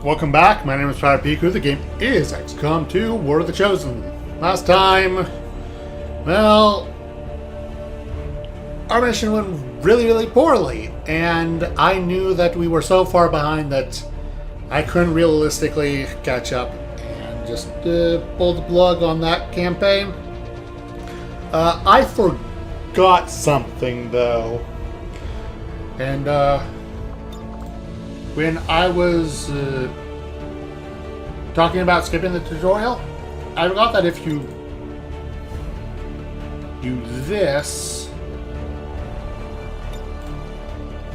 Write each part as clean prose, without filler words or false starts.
Welcome back. My name is Tyler Piku. The game is XCOM 2 War of the Chosen. Last time, well, our mission went really poorly, and I knew that we were so far behind that I couldn't realistically catch up and just pull the plug on that campaign. I forgot something though, and when I was talking about skipping the tutorial, I forgot that if you do this,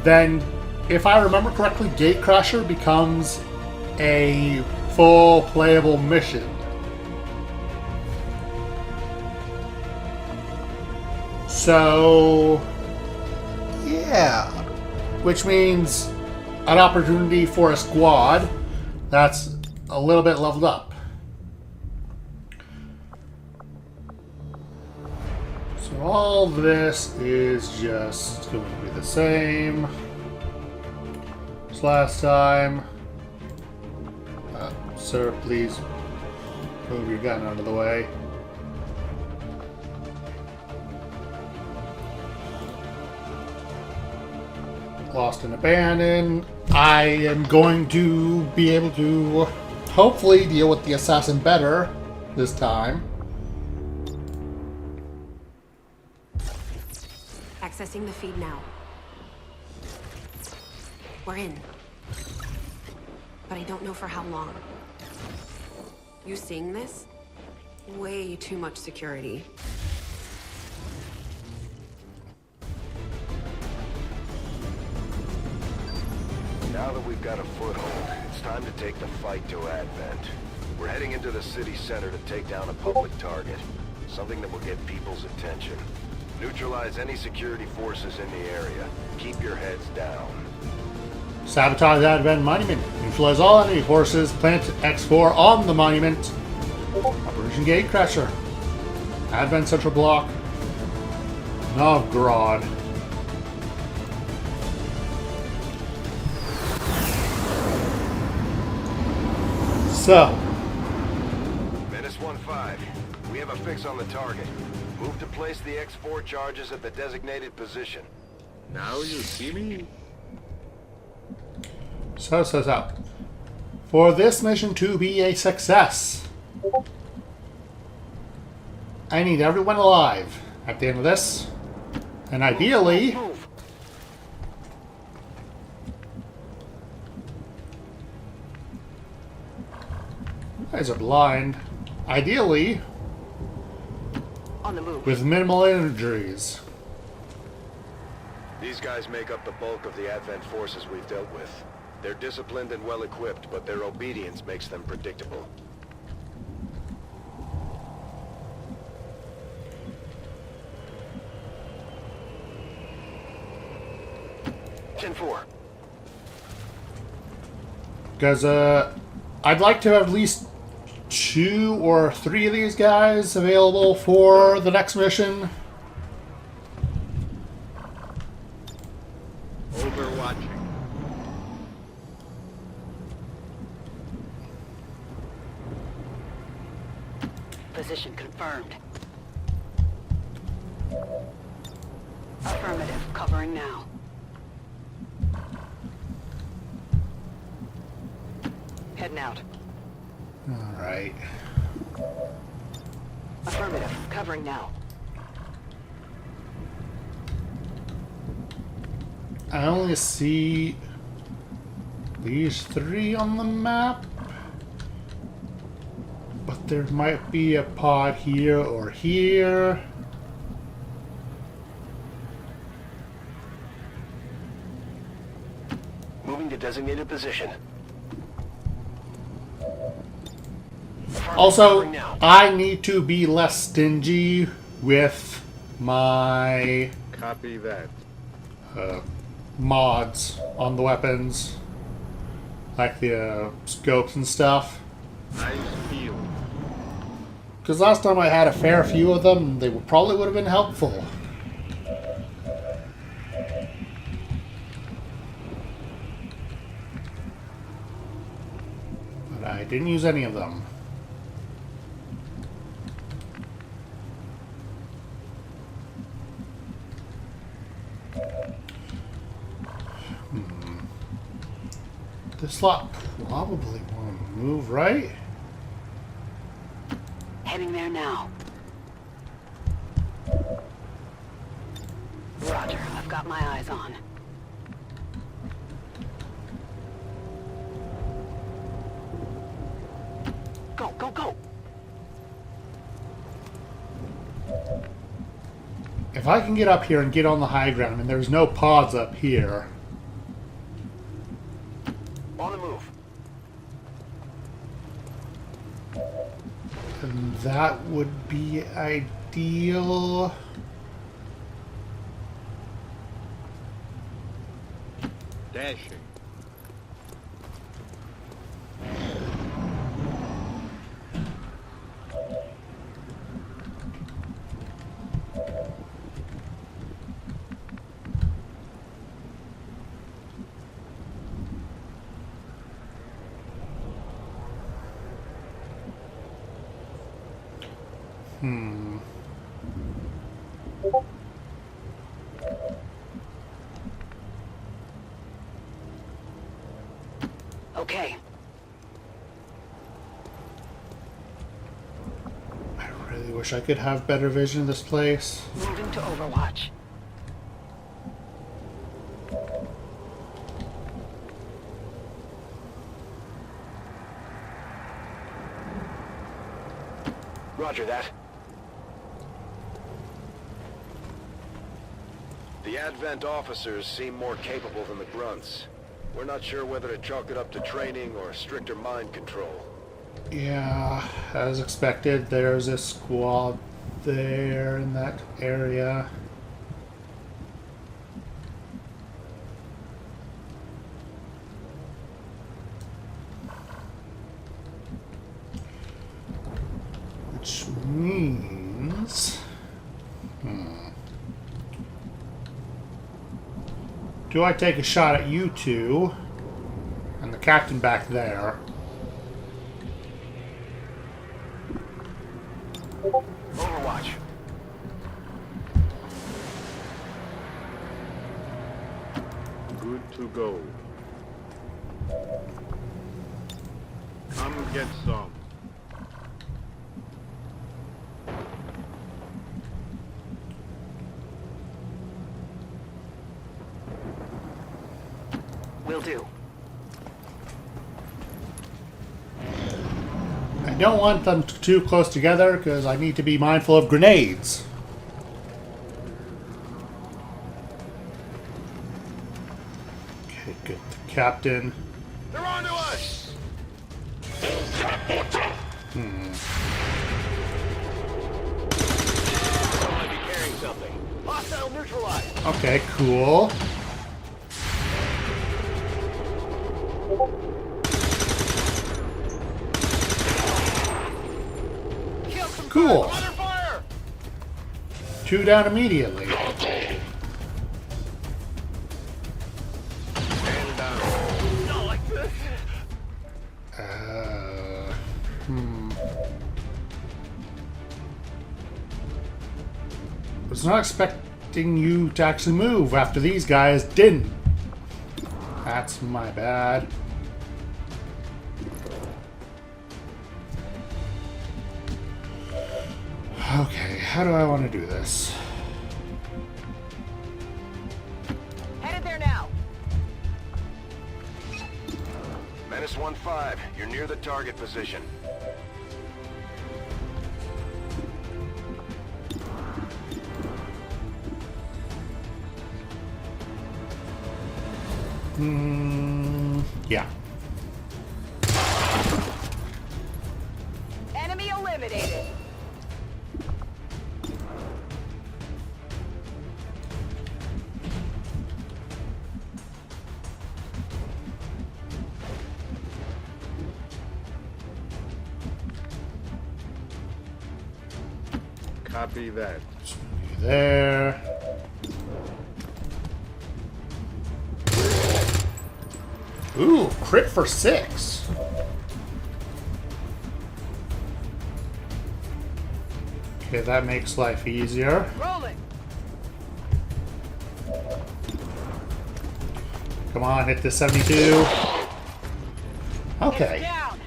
then if I remember correctly, Gatecrasher becomes a full playable mission. So, yeah, which means an opportunity for a squad that's a little bit leveled up. So all this is just going to be the same as last time. Sir, please move your gun out of the way. Lost and abandoned. I am going to be able to hopefully deal with the assassin better this time. Accessing the feed now. We're in. But I don't know for how long. You seeing this? Way too much security. Now that we've got a foothold, it's time to take the fight to Advent. We're heading into the city center to take down a public target. Something that will get people's attention. Neutralize any security forces in the area. Keep your heads down. Sabotage Advent Monument. Neutralize all enemy forces. Plant X4 on the monument. Operation Gatecrasher. Advent Central Block. Novgorod. So, Menace 1-5, we have a fix on the target. Move to place the X4 charges at the designated position. Now you see me? So. For this mission to be a success, I need everyone alive at the end of this. And ideally, Move. you guys are blind. Ideally, On the move. with minimal injuries. These guys make up the bulk of the Advent forces we've dealt with. They're disciplined and well-equipped, but their obedience makes them predictable. Ten-4. Because I'd like to have at least 2 or 3 of these guys available for the next mission. Overwatching. Position confirmed. Affirmative. Covering now. Heading out. Alright. Affirmative. Covering now. I only see these 3 on the map. But there might be a pod here or here. Moving to designated position. Also, Covering now. I need to be less stingy with my Copy that. mods on the weapons. Like the scopes and stuff. Nice field. Because last time I had a fair few of them, they probably would have been helpful. But I didn't use any of them. This lot probably won't move, right? Heading there now. Roger, I've got my eyes on. Go, go, go! If I can get up here and get on the high ground, and there's no pods up here. On the move. And that would be ideal. Dashing. Okay. I really wish I could have better vision of this place. Moving to Overwatch. Roger that. The Advent officers seem more capable than the grunts. We're not sure whether to chalk it up to training or stricter mind control. Yeah, as expected, there's a squad there in that area. Which means... Do I take a shot at you two and the captain back there? Overwatch. Good to go. Come get some. Will do. I don't want them too close together because I need to be mindful of grenades. Okay, good. The captain. They're on to us! Someone might be carrying something. Hostile neutralized! Okay, cool. Cool. Under fire! Two down immediately. Stand down. Not like this. Was not expecting you to actually move after these guys didn't. That's my bad. Okay, how do I want to do this? Headed there now. Menace 1-5, you're near the target position. Yeah. Enemy eliminated. Copy that. There. Ooh, crit for 6. Okay, that makes life easier. Rolling. Come on, hit the 72. It's Okay. down.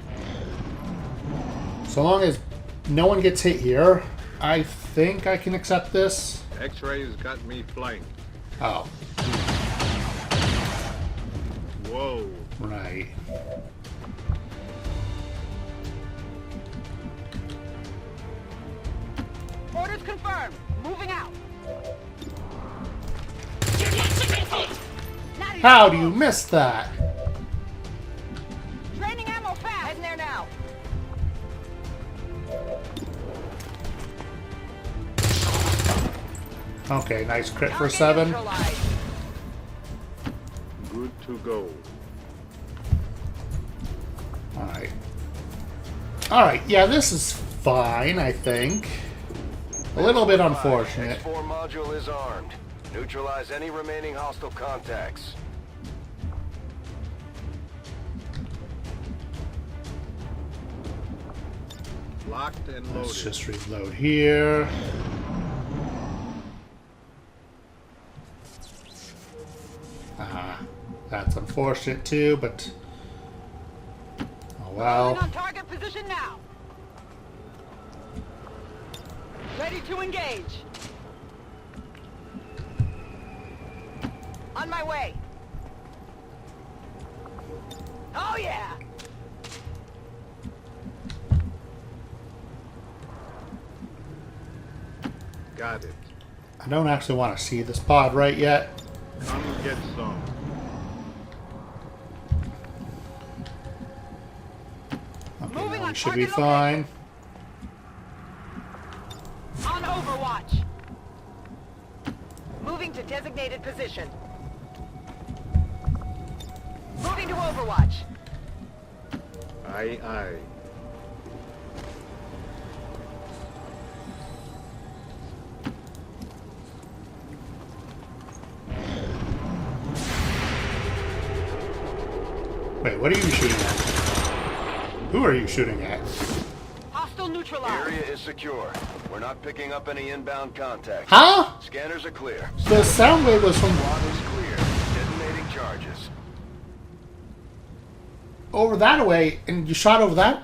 So long as no one gets hit here, I think I can accept this. X-rays got me flanked. Oh, Whoa. right. Orders confirmed. Moving out. Not How do you miss that? Training ammo fast. Heading there now. Okay, nice crit for Target 7. neutralized. Good to go. Alright. Alright, yeah, this is fine, I think. A little bit unfortunate. X4 module is armed. Neutralize any remaining hostile contacts. Locked and loaded. Let's just reload here. That's unfortunate too, but oh Rolling well. on target position now. Ready to engage. On my way. Oh yeah. Got it. I don't actually want to see this pod right yet. Come get some. Okay, Moving now we on should be target fine. On Overwatch. Moving to designated position. Moving to Overwatch. Aye, aye. Wait, what are you shooting at? Who are you shooting at? Hostile neutralized. Area is secure. We're not picking up any inbound contacts. Huh? Scanners are clear. The sound wave was from Squad is clear. Detonating charges. over that way, and you shot over that?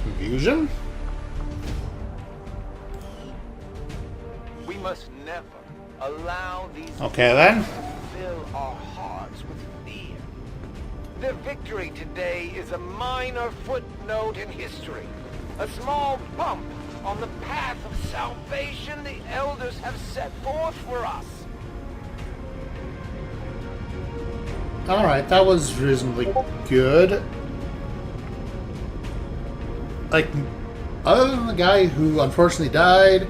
Confusion? We must never allow these Okay then. to fill our hearts with fear. Their victory today is a minor footnote in history. A small bump on the path of salvation the elders have set forth for us. Alright, that was reasonably good. Like, other than the guy who unfortunately died,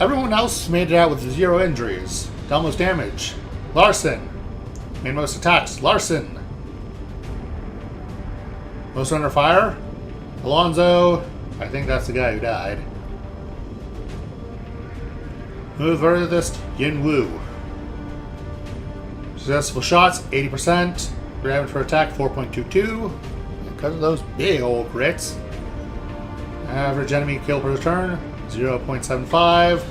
everyone else made it out with 0 injuries. Done most damage. Larson. Made most attacks. Larson. Most under fire. Alonzo. I think that's the guy who died. Move furthest. Yin Wu. Successful shots, 80%. Damage per attack, 4.22. Because of those big old crits. Average enemy kill per turn, 0.75.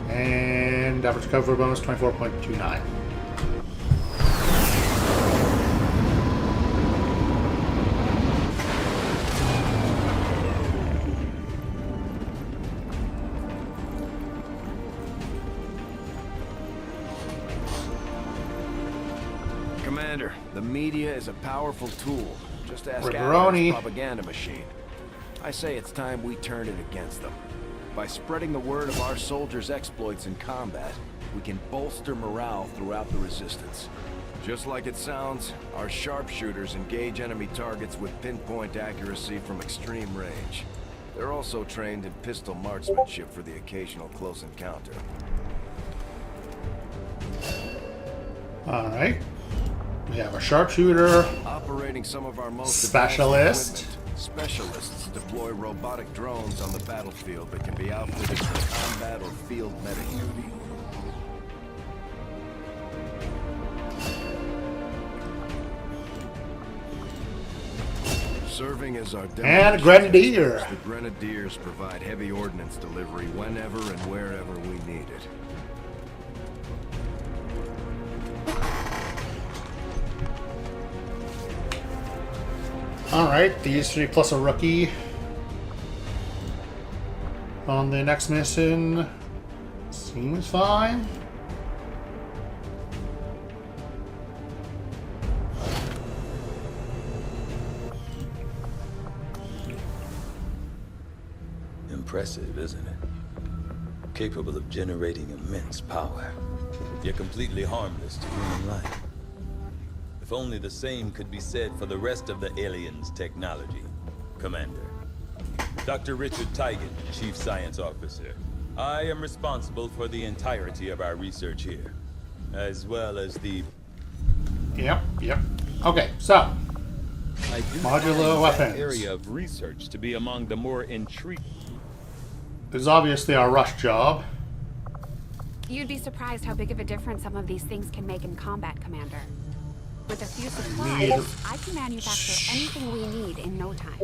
And average cover bonus, 24.29. Commander, the media is a powerful tool. Just ask Ripperoni. Adler's propaganda machine. I say it's time we turn it against them. By spreading the word of our soldiers' exploits in combat, we can bolster morale throughout the resistance. Just like it sounds, our sharpshooters engage enemy targets with pinpoint accuracy from extreme range. They're also trained in pistol marksmanship for the occasional close encounter. Alright. We have a sharpshooter. Operating some of our most Specialist. advanced equipment, specialists deploy robotic drones on the battlefield that can be outfitted for combat or field medic duty. Serving as our And a demolition grenadier. experts, the Grenadiers provide heavy ordnance delivery whenever and wherever we need it. Alright, these three plus a rookie. On the next mission. Seems fine. Impressive, isn't it? Capable of generating immense power, yet completely harmless to human life. If only the same could be said for the rest of the aliens' technology. Commander. Dr. Richard Tigan, Chief Science Officer. I am responsible for the entirety of our research here, as well as the... Yep. Okay, so. I do Modular find weapons. that area of research to be among the more intriguing. This is obviously our rush job. You'd be surprised how big of a difference some of these things can make in combat, Commander. With a few supplies, I can manufacture anything we need in no time.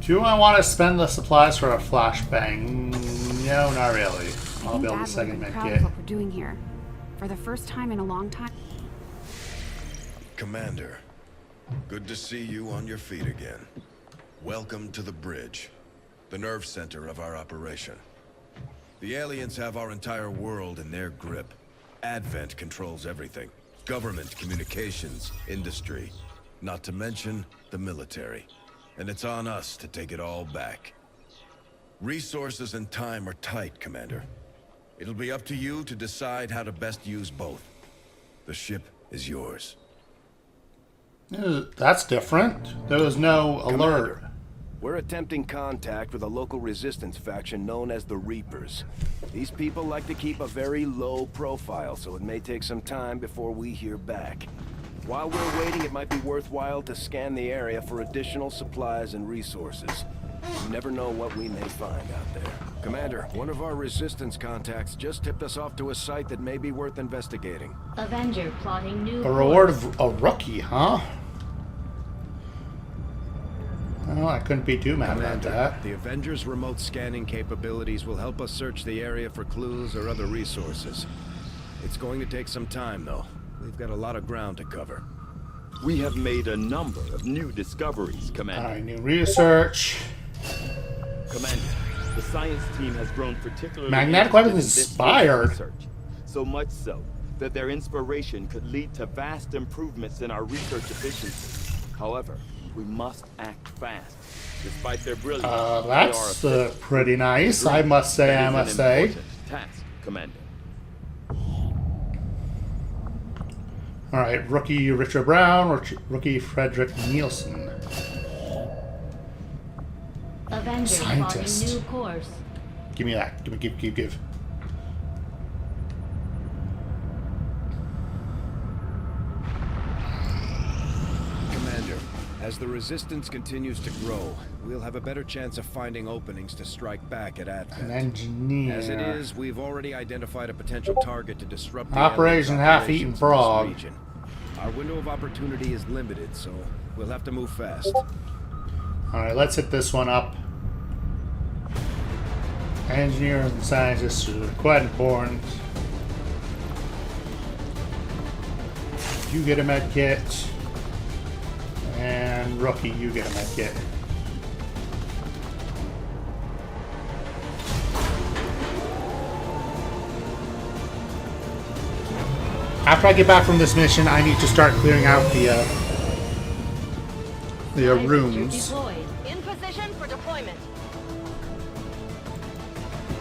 Do I want to spend the supplies for a flashbang? No, not really. I'll build a second med proud kit. of what we're doing here. For the first time in a long time. Commander, good to see you on your feet again. Welcome to the bridge, the nerve center of our operation. The aliens have our entire world in their grip. Advent controls everything. Government, communications, industry. Not to mention the military. And it's on us to take it all back. Resources and time are tight, Commander. It'll be up to you to decide how to best use both. The ship is yours. That's different. There was no alert. Commander, we're attempting contact with a local resistance faction known as the Reapers. These people like to keep a very low profile, so it may take some time before we hear back. While we're waiting, it might be worthwhile to scan the area for additional supplies and resources. You never know what we may find out there. Commander, one of our resistance contacts just tipped us off to a site that may be worth investigating. Avenger plotting new A reward of a rookie, huh? Well, I couldn't be too mad about that. The Avengers' remote scanning capabilities will help us search the area for clues or other resources. It's going to take some time, though. We've got a lot of ground to cover. We have made a number of new discoveries, Commander. Alright, new research. Commander, the science team has grown particularly Magnetic interested weapons in this inspired. research. So much so that their inspiration could lead to vast improvements in our research efficiency. However, we must act fast. Despite their brilliance, That's they are pretty nice, I must say, That I is must an say. important task, Commander. Alright, rookie Richard Brown, rookie Frederick Nielsen. Avenger Scientist. plotting new course. Give me that. Give. Commander, as the Resistance continues to grow, we'll have a better chance of finding openings to strike back at Advent. An engineer. As it is, we've already identified a potential target to disrupt the Operation aliens' Half-Eaten operations in this Frog. region. Our window of opportunity is limited, so we'll have to move fast. Alright, let's hit this one up. Engineers and scientists are quite important. You get a med kit. And rookie, you get a med kit. After I get back from this mission, I need to start clearing out the rooms. Deployed. In position for deployment.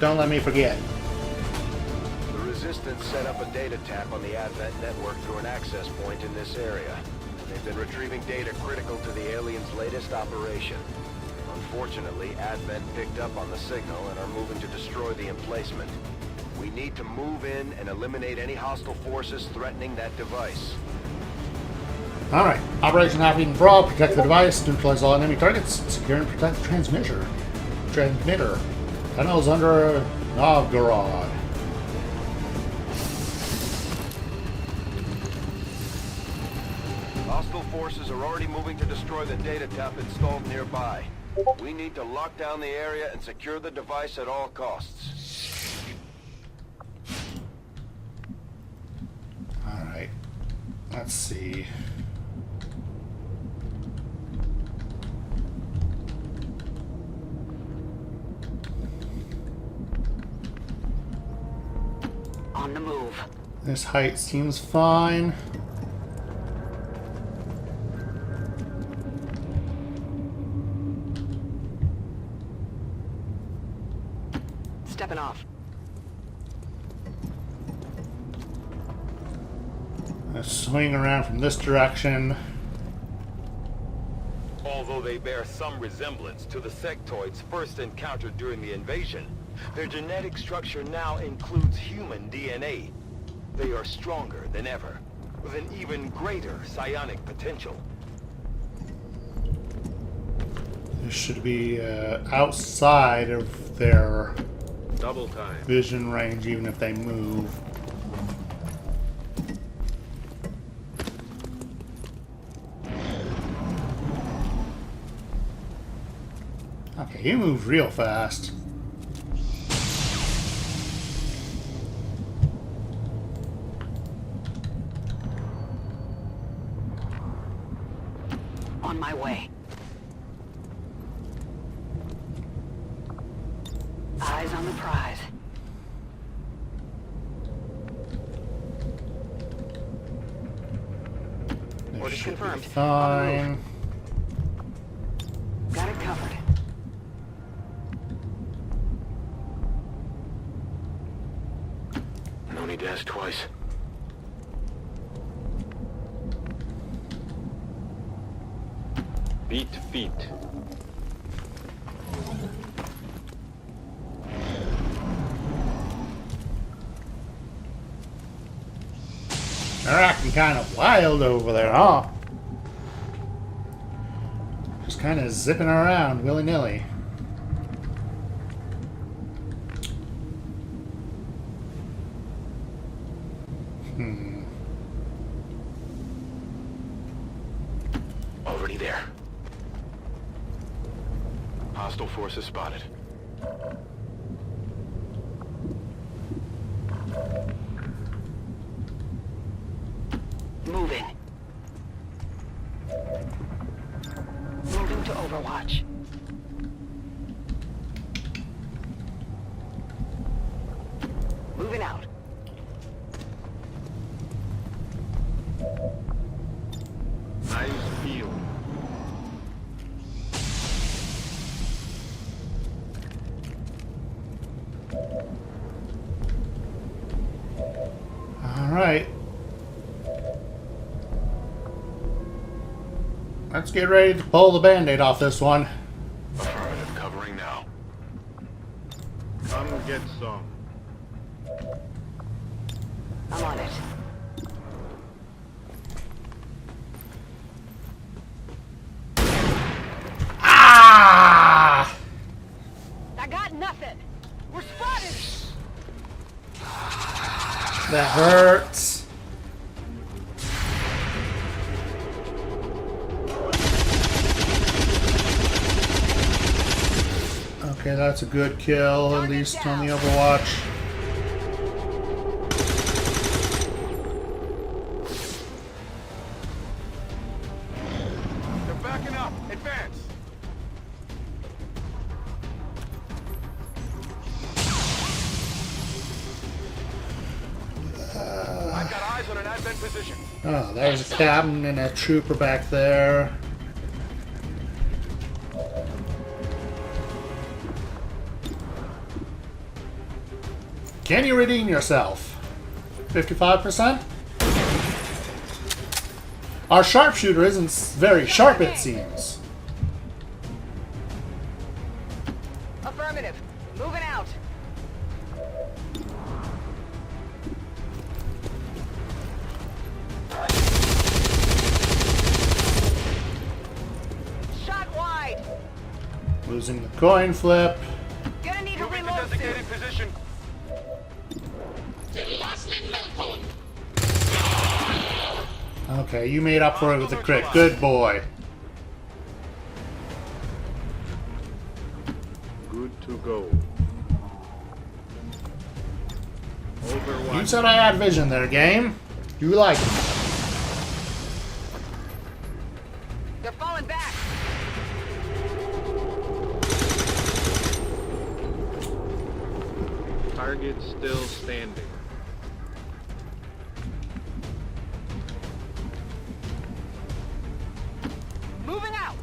Don't let me forget. The Resistance set up a data tap on the Advent network through an access point in this area. They've been retrieving data critical to the aliens' latest operation. Unfortunately, Advent picked up on the signal and are moving to destroy the emplacement. We need to move in and eliminate any hostile forces threatening that device. Alright. Operation Half-Eaten Frog. Protect the device. Neutralize all enemy targets. Secure and protect the transmitter. Tunnels under Novgorod. Hostile forces are already moving to destroy the data tap installed nearby. We need to lock down the area and secure the device at all costs. Alright. Let's see. On the move. This height seems fine. Stepping off. Let's swing around from this direction. Although they bear some resemblance to the sectoids first encountered during the invasion, their genetic structure now includes human DNA. They are stronger than ever, with an even greater psionic potential. This should be outside of their Double time. vision range, even if they move. Okay, he moves real fast. On my way. Eyes on the prize. This Orders should be confirmed. fine. Got it covered. No need to ask twice. Beat feet. They're acting kind of wild over there, huh? Just kind of zipping around willy-nilly. Already there. Hostile forces spotted. Moving. Moving to Overwatch. Moving out. Nice feel. All right. Let's get ready to pull the Band-Aid off this one. Affirmative, covering now. Come get some. I'm on it. Ah! I got nothing. We're spotted. That hurts. Okay, that's a good kill, at least on the Overwatch. They're backing up. Advance. I've got eyes on an advent position. Oh, there's a captain and a trooper back there. Can you redeem yourself? 55%? Our sharpshooter isn't very sharp, it seems. Affirmative. Moving out. Shot wide. Losing the coin flip. Gonna need to reload. designated position. Okay, you made up for it with the crit. Good boy. Good to go. Overwatch. You said I had vision there, game. You like it. They're falling back. Target still standing. Moving out.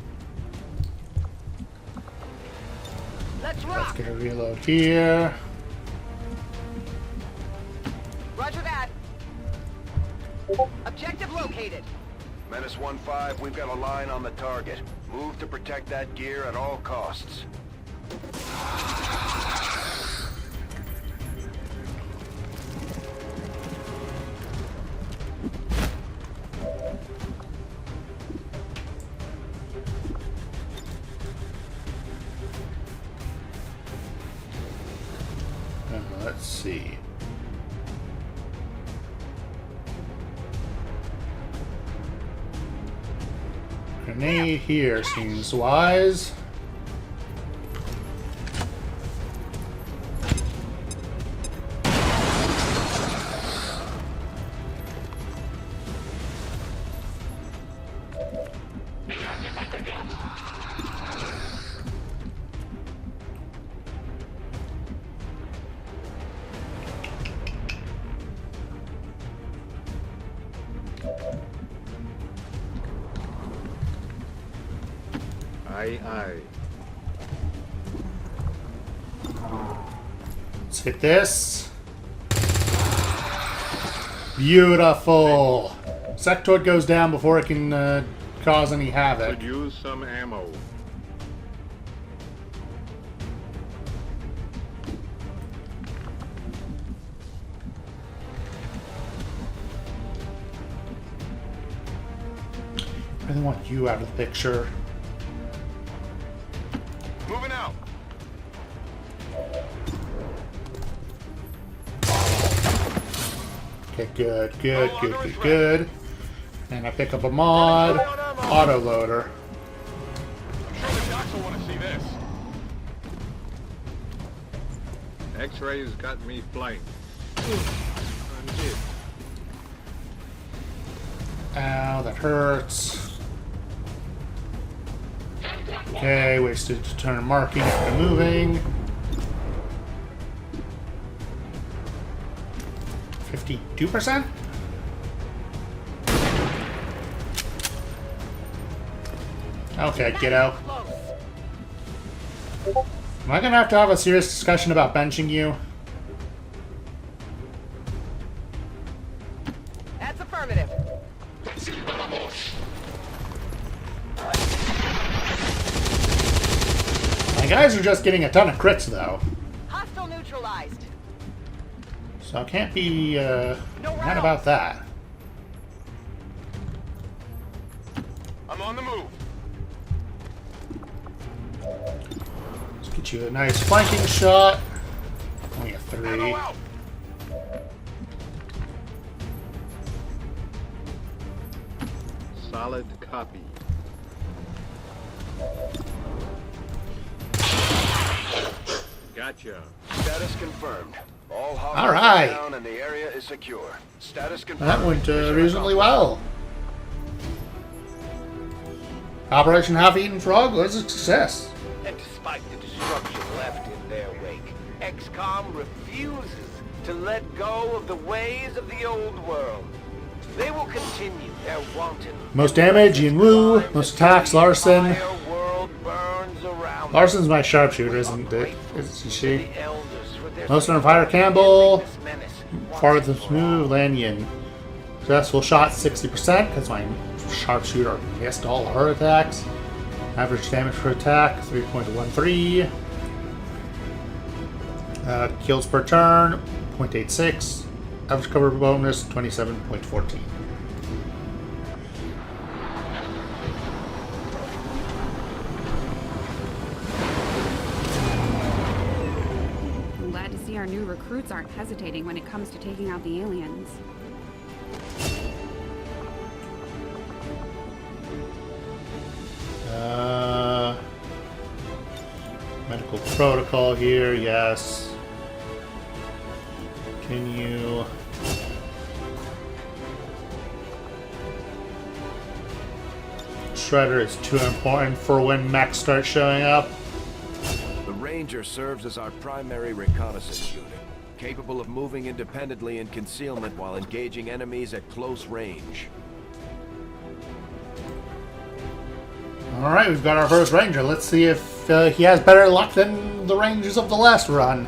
Let's Let's rock. get a reload here. Roger that. Objective located. Menace 1-5, we've got a line on the target. Move to protect that gear at all costs. Let's see. Grenade here seems wise. Aye, aye. Let's hit this. Beautiful. Sectoid goes down before it can cause any havoc. Could use some ammo. I really want you out of the picture. Moving out. Okay, good. And I pick up a mod, autoloader. I'm sure the docs will want to see this. X-rays got me flanked. I'm hit. Ow, that hurts. Okay, wasted to turn marking after moving. 52%? Okay, kiddo. Am I gonna have a serious discussion about benching you? That's affirmative. My guys are just getting a ton of crits though. Hostile neutralized. So I can't be mad about that. I'm on the move. Let's get you a nice flanking shot. Only a 3. Ammo out. Solid copy. Gotcha. Status confirmed. All All hostiles right. are down and the area is secure. Status confirmed. That went Mission reasonably accomplished. well. Operation Half-Eaten Frog was a success. And despite the destruction left in their wake, XCOM refuses to let go of the ways of the old world. They will continue their wanton... Most damage, Ian Wu. Most attacks, Larson. Entire world burns around Larson's my sharpshooter, isn't it? Is she? Most on fire, Campbell. Farthest move, Lanyon. Successful shot, 60%, because my sharpshooter missed all her attacks. Average damage per attack, 3.13. Kills per turn, 0.86. Average cover bonus, 27.14. see our new recruits aren't hesitating when it comes to taking out the aliens. Medical protocol here, yes. Can you... Shredder is too important for when mechs start showing up. The Ranger serves as our primary reconnaissance unit, capable of moving independently in concealment while engaging enemies at close range. Alright, we've got our first Ranger. Let's see if he has better luck than the Rangers of the last run.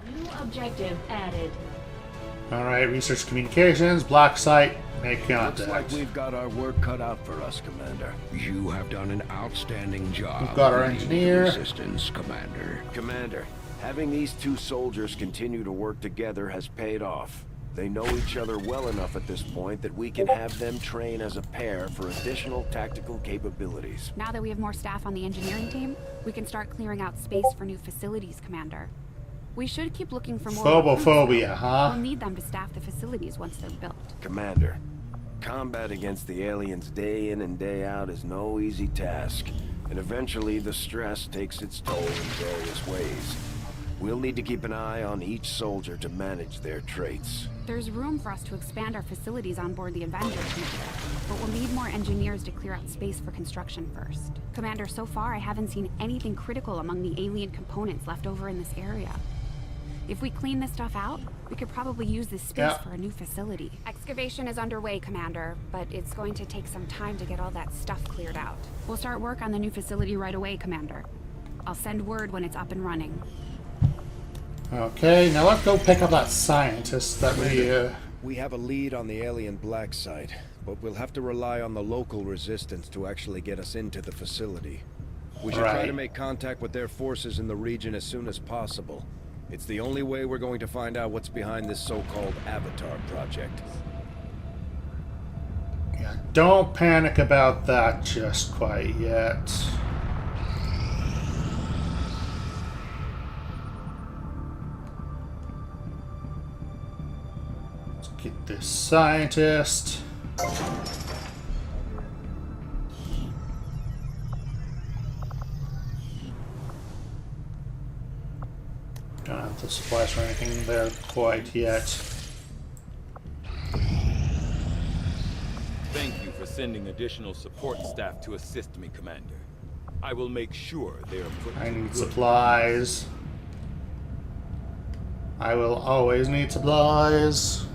New objective added. Alright, research communications, black site, make contact. Looks like we've got our work cut out for us, Commander. You have done an outstanding job. We've got our leading the engineer. Resistance, Commander. Commander, having these two soldiers continue to work together has paid off. They know each other well enough at this point that we can have them train as a pair for additional tactical capabilities. Now that we have more staff on the engineering team, we can start clearing out space for new facilities, Commander. We should keep looking for more Phobophobia, recruits, huh? We'll need them to staff the facilities once they're built. Commander, combat against the aliens day in and day out is no easy task, and eventually the stress takes its toll in various ways. We'll need to keep an eye on each soldier to manage their traits. There's room for us to expand our facilities on board the Avenger, Commander, but we'll need more engineers to clear out space for construction first. Commander, so far I haven't seen anything critical among the alien components left over in this area. If we clean this stuff out, we could probably use this space for a new facility. Excavation is underway, Commander, but it's going to take some time to get all that stuff cleared out. We'll start work on the new facility right away, Commander. I'll send word when it's up and running. Okay, now let's go pick up that scientist that We have a lead on the alien black site, but we'll have to rely on the local resistance to actually get us into the facility. We should try to make contact with their forces in the region as soon as possible. It's the only way we're going to find out what's behind this so-called Avatar project. Yeah, don't panic about that just quite yet. Let's get this scientist. Don't have the supplies or anything there quite yet. Thank you for sending additional support staff to assist me, Commander. I will make sure they are put I to need good supplies. I will always need supplies.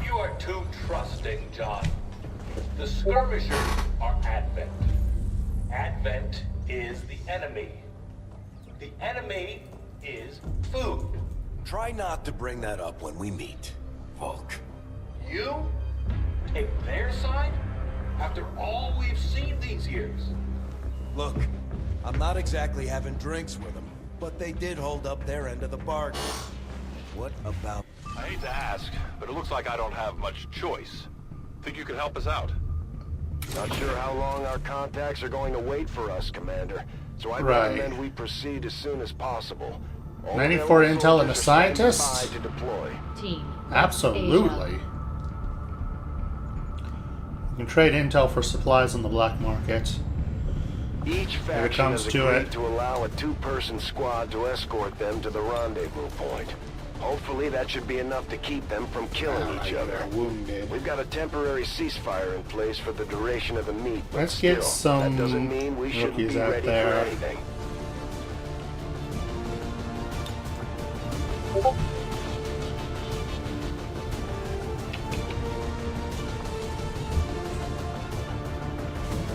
You are too trusting, John. The skirmishers are Advent. Advent is the enemy. The enemy is food. Try not to bring that up when we meet, Volk. You take their side after all we've seen these years. Look, I'm not exactly having drinks with them, but they did hold up their end of the bargain. What about... I hate to ask, but it looks like I don't have much choice. Think you could help us out? Not sure how long our contacts are going to wait for us, Commander. So I recommend we proceed as soon as possible. 94 intel and a scientist? To deploy. Team. Absolutely. You can trade intel for supplies on the black market. Each faction has agreed to allow a two-person squad to escort them to the rendezvous point. Hopefully that should be enough to keep them from killing each other. Wounded. We've got a temporary ceasefire in place for the duration of the meet, but Let's get still, some that doesn't mean we shouldn't be rookies out ready there. for anything.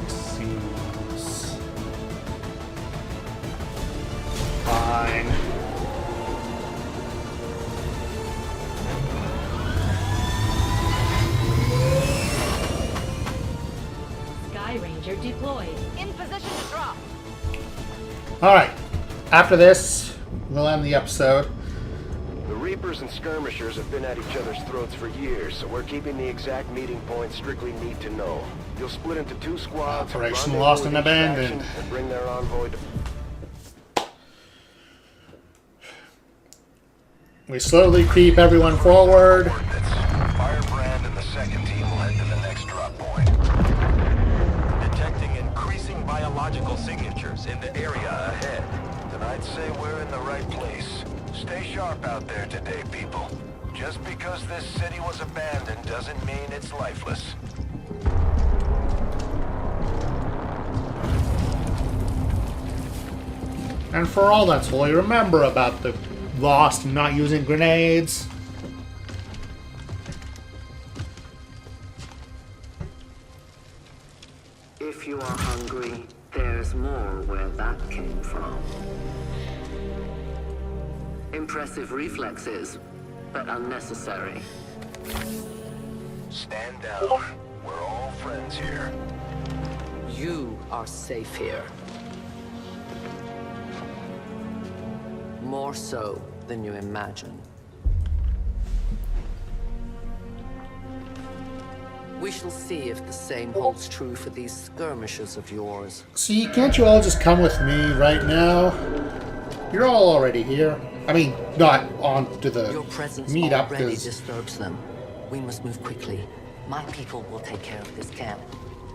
Seems fine. Sky Ranger deployed. In position to drop. Alright. After this, we'll end the episode. The Reapers and Skirmishers have been at each other's throats for years, so we're keeping the exact meeting point strictly need to know. You'll split into 2 squads. Operation Lost and Abandoned. And bring their envoy to... We slowly creep everyone forward. Firebrand and the second team will head to the next drop point. Detecting increasing biological signatures in the area ahead. Then I'd say we're in the right place. Stay sharp out there today, people. Just because this city was abandoned doesn't mean it's lifeless. And for all that's holy, remember about the Lost and not using grenades. If you are hungry, there's more where that came from. Impressive reflexes, but unnecessary. Stand down. We're all friends here. You are safe here. More so than you imagine. We shall see if the same holds true for these skirmishers of yours. See, can't you all just come with me right now? You're all already here. I mean, not on to the Your presence meetup, already because disturbs them. We must move quickly. My people will take care of this camp.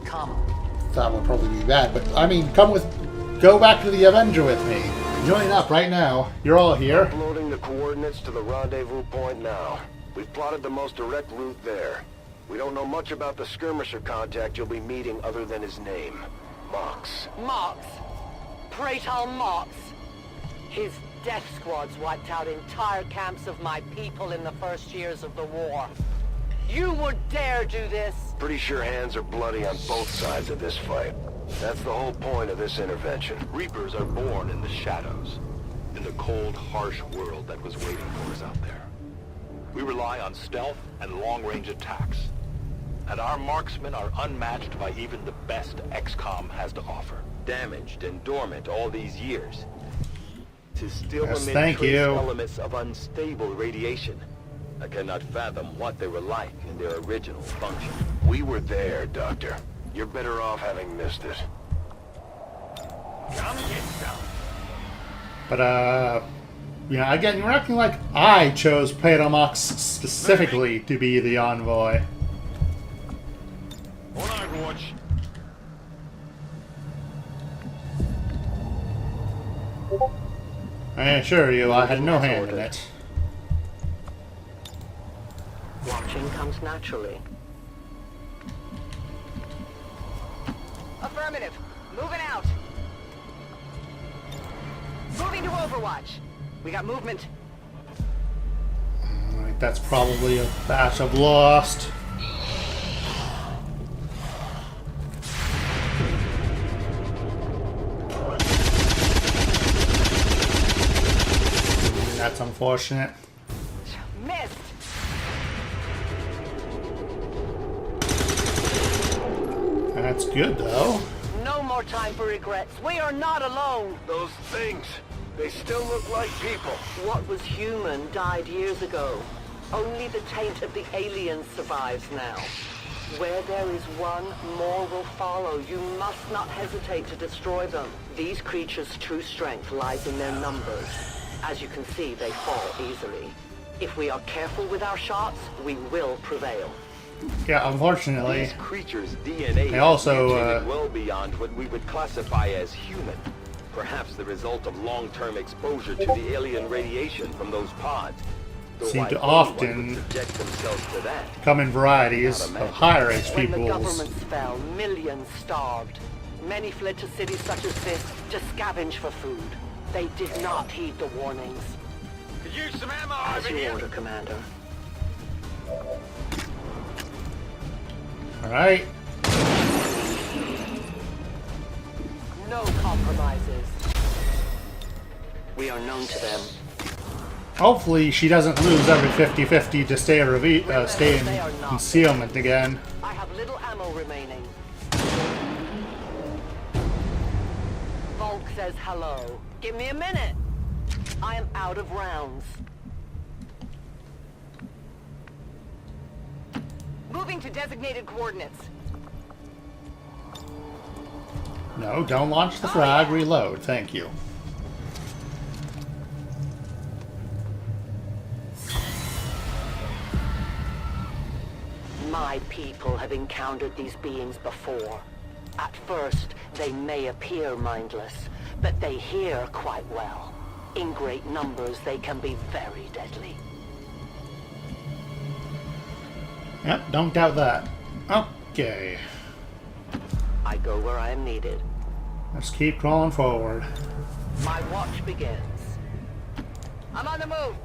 Come. that would probably be bad. But I mean, go back to the Avenger with me. Join up right now. You're all here. Uploading the coordinates to the rendezvous point now. We've plotted the most direct route there. We don't know much about the skirmisher contact you'll be meeting other than his name. Mox. Mox. Praetor Mox. His death squads wiped out entire camps of my people in the first years of the war. You would dare do this? Pretty sure hands are bloody on both sides of this fight. That's the whole point of this intervention. Reapers are born in the shadows, in the cold, harsh world that was waiting for us out there. We rely on stealth and long-range attacks, and our marksmen are unmatched by even the best XCOM has to offer. Damaged and dormant all these years, to still emit trace elements of unstable radiation. I cannot fathom what they were like in their original function. We were there, Doctor. You're better off having missed it. Come get some. But, yeah, again, you're acting like I chose Praetor Mox specifically to be the envoy. On Overwatch. I assure you, I had no hand in it. Watching comes naturally. Affirmative. Moving out. Moving to Overwatch. We got movement. Alright, that's probably a batch of Lost. That's unfortunate. Missed. That's good, though. No more time for regrets. We are not alone. Those things, they still look like people. What was human died years ago. Only the taint of the aliens survives now. Where there is one, more will follow. You must not hesitate to destroy them. These creatures' true strength lies in their numbers. As you can see, they fall easily. If we are careful with our shots, we will prevail. Yeah, unfortunately. These creatures' DNA they also well beyond what we would classify as human. Perhaps the result of long-term exposure to the alien radiation from those pods. seem to often come in varieties of higher HP When the pools. governments fell, millions starved. Many fled to cities such as this to scavenge for food. They did not heed the warnings. Could use some ammo As over you here. order, Commander. Alright. No compromises. We are known to them. Hopefully she doesn't lose every 50-50 to stay in concealment again. I have little ammo remaining. Volk says hello. Give me a minute. I am out of rounds. Moving to designated coordinates. No, don't launch the frag. Reload. Thank you. My people have encountered these beings before. At first, they may appear mindless, but they hear quite well. In great numbers, they can be very deadly. Yep, don't doubt that. Okay. I go where I am needed. Let's keep crawling forward. My watch begins. I'm on the move!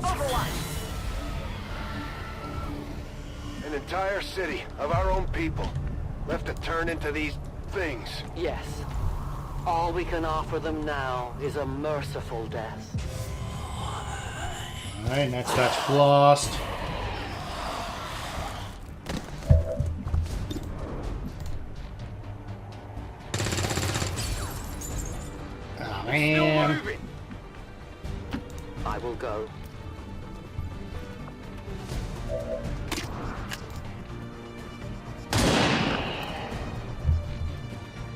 Overwatch! An entire city of our own people left to turn into these things. Yes. All we can offer them now is a merciful death. Alright, next that's lost. Oh man. I will go.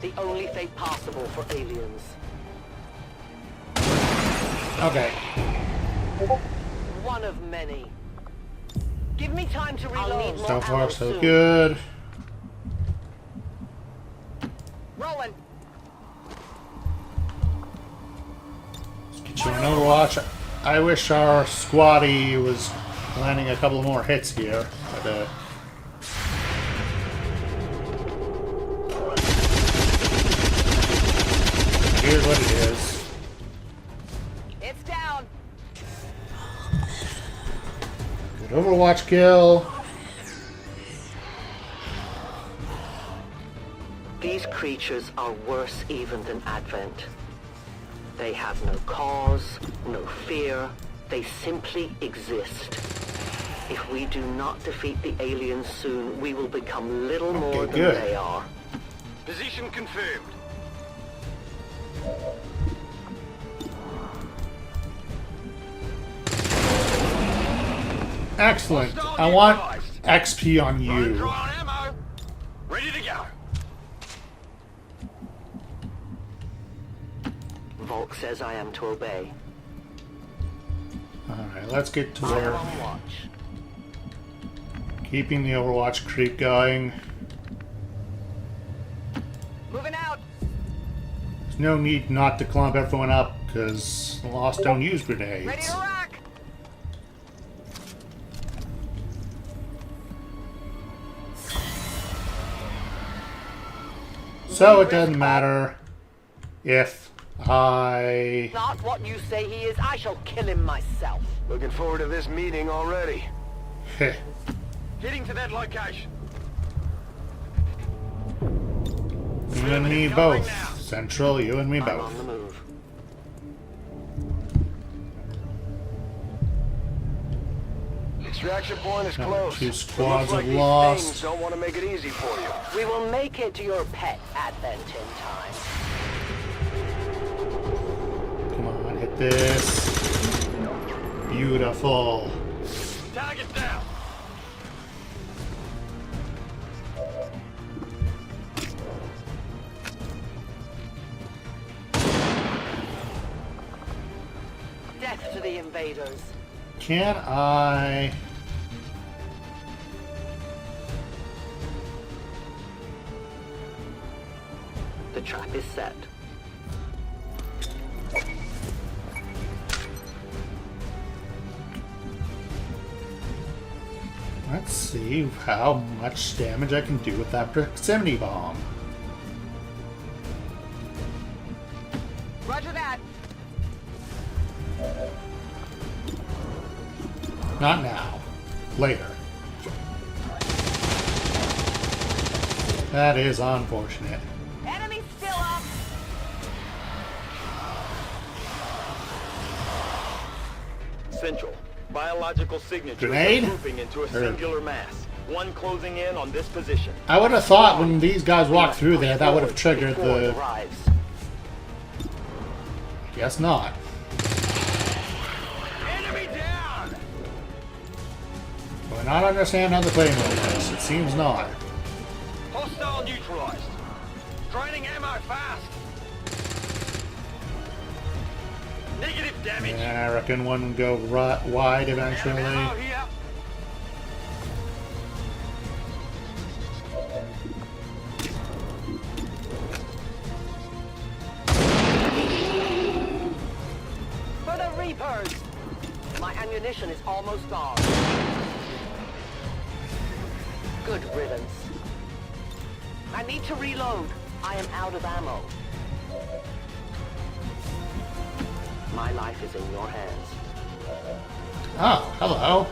The only fate possible for aliens. Okay. One of many. Give me time to reload. So far, so good. Rolling. Let's get you an Overwatch. I wish our squatty was landing a couple more hits here, but here's what it is. It's down. Good Overwatch kill. These creatures are worse even than Advent. They have no cause, no fear. They simply exist. If we do not defeat the aliens soon, we will become little more than good. they are. Position confirmed. Excellent. I want XP on you. Ammo. Ready to go. Volk says I am to obey. Alright, let's get to I am work. on watch. Keeping the Overwatch creep going. Moving out. There's no need not to clump everyone up, because the Lost don't use grenades. Ready to rock. So it doesn't matter if I... Not what you say he is. I shall kill him myself. Looking forward to this meeting already. Heh. Heading to that location. You and me both. Central, you and me I'm both. on the move. Extraction point is No, close. 2 It squads looks like have these lost. things don't want to make it easy for you. We will make it to your pet Advent in time. Come on, hit this. Beautiful. Target down. Death to the invaders. Can I... The trap is set. Let's see how much damage I can do with that proximity bomb. Roger that. Not now. Later. That is unfortunate. Enemy still up. Central. Biological signatures Grenade? are grouping into a singular mass. one closing in on this position. I would have thought when these guys walked through there, that would have triggered the... Guess not. Enemy down! Do I not understand how the plane works? It seems not. Hostile neutralized. Draining ammo fast. Negative damage. Yeah, I reckon one would go wide eventually. Ammo here. For the Reapers! My ammunition is almost gone. Good riddance. I need to reload. I am out of ammo. My life is in your hands. Oh, hello.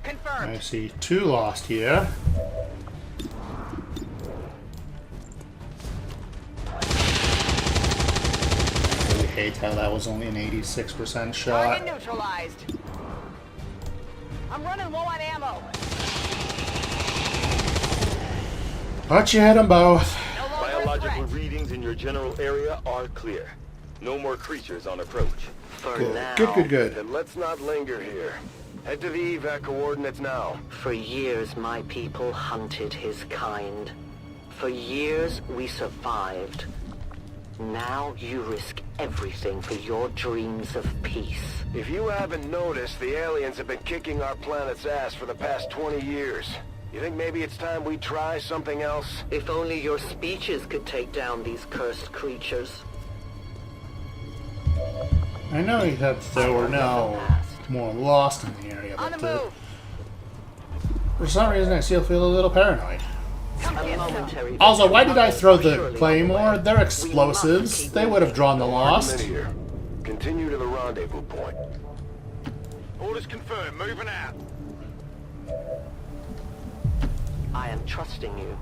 Confirmed. I see 2 lost here. I really hate how that was only an 86% shot. Target neutralized. I'm running low on ammo. But you hit them both. Biological readings in your general area are clear. No more creatures on approach. For Good. now. Good. Then let's not linger here. Head to the evac coordinates now. For years, my people hunted his kind. For years, we survived. Now you risk everything for your dreams of peace. If you haven't noticed, the aliens have been kicking our planet's ass for the past 20 years. You think maybe it's time we try something else? If only your speeches could take down these cursed creatures. I know that there were now more lost in the area, On the but move. for some reason I still feel a little paranoid. A momentary Also, why did I throw the surely claymore? They're explosives. They would have drawn the lost. Minute here. Continue to the rendezvous point. Orders confirmed. Moving out. I am trusting you.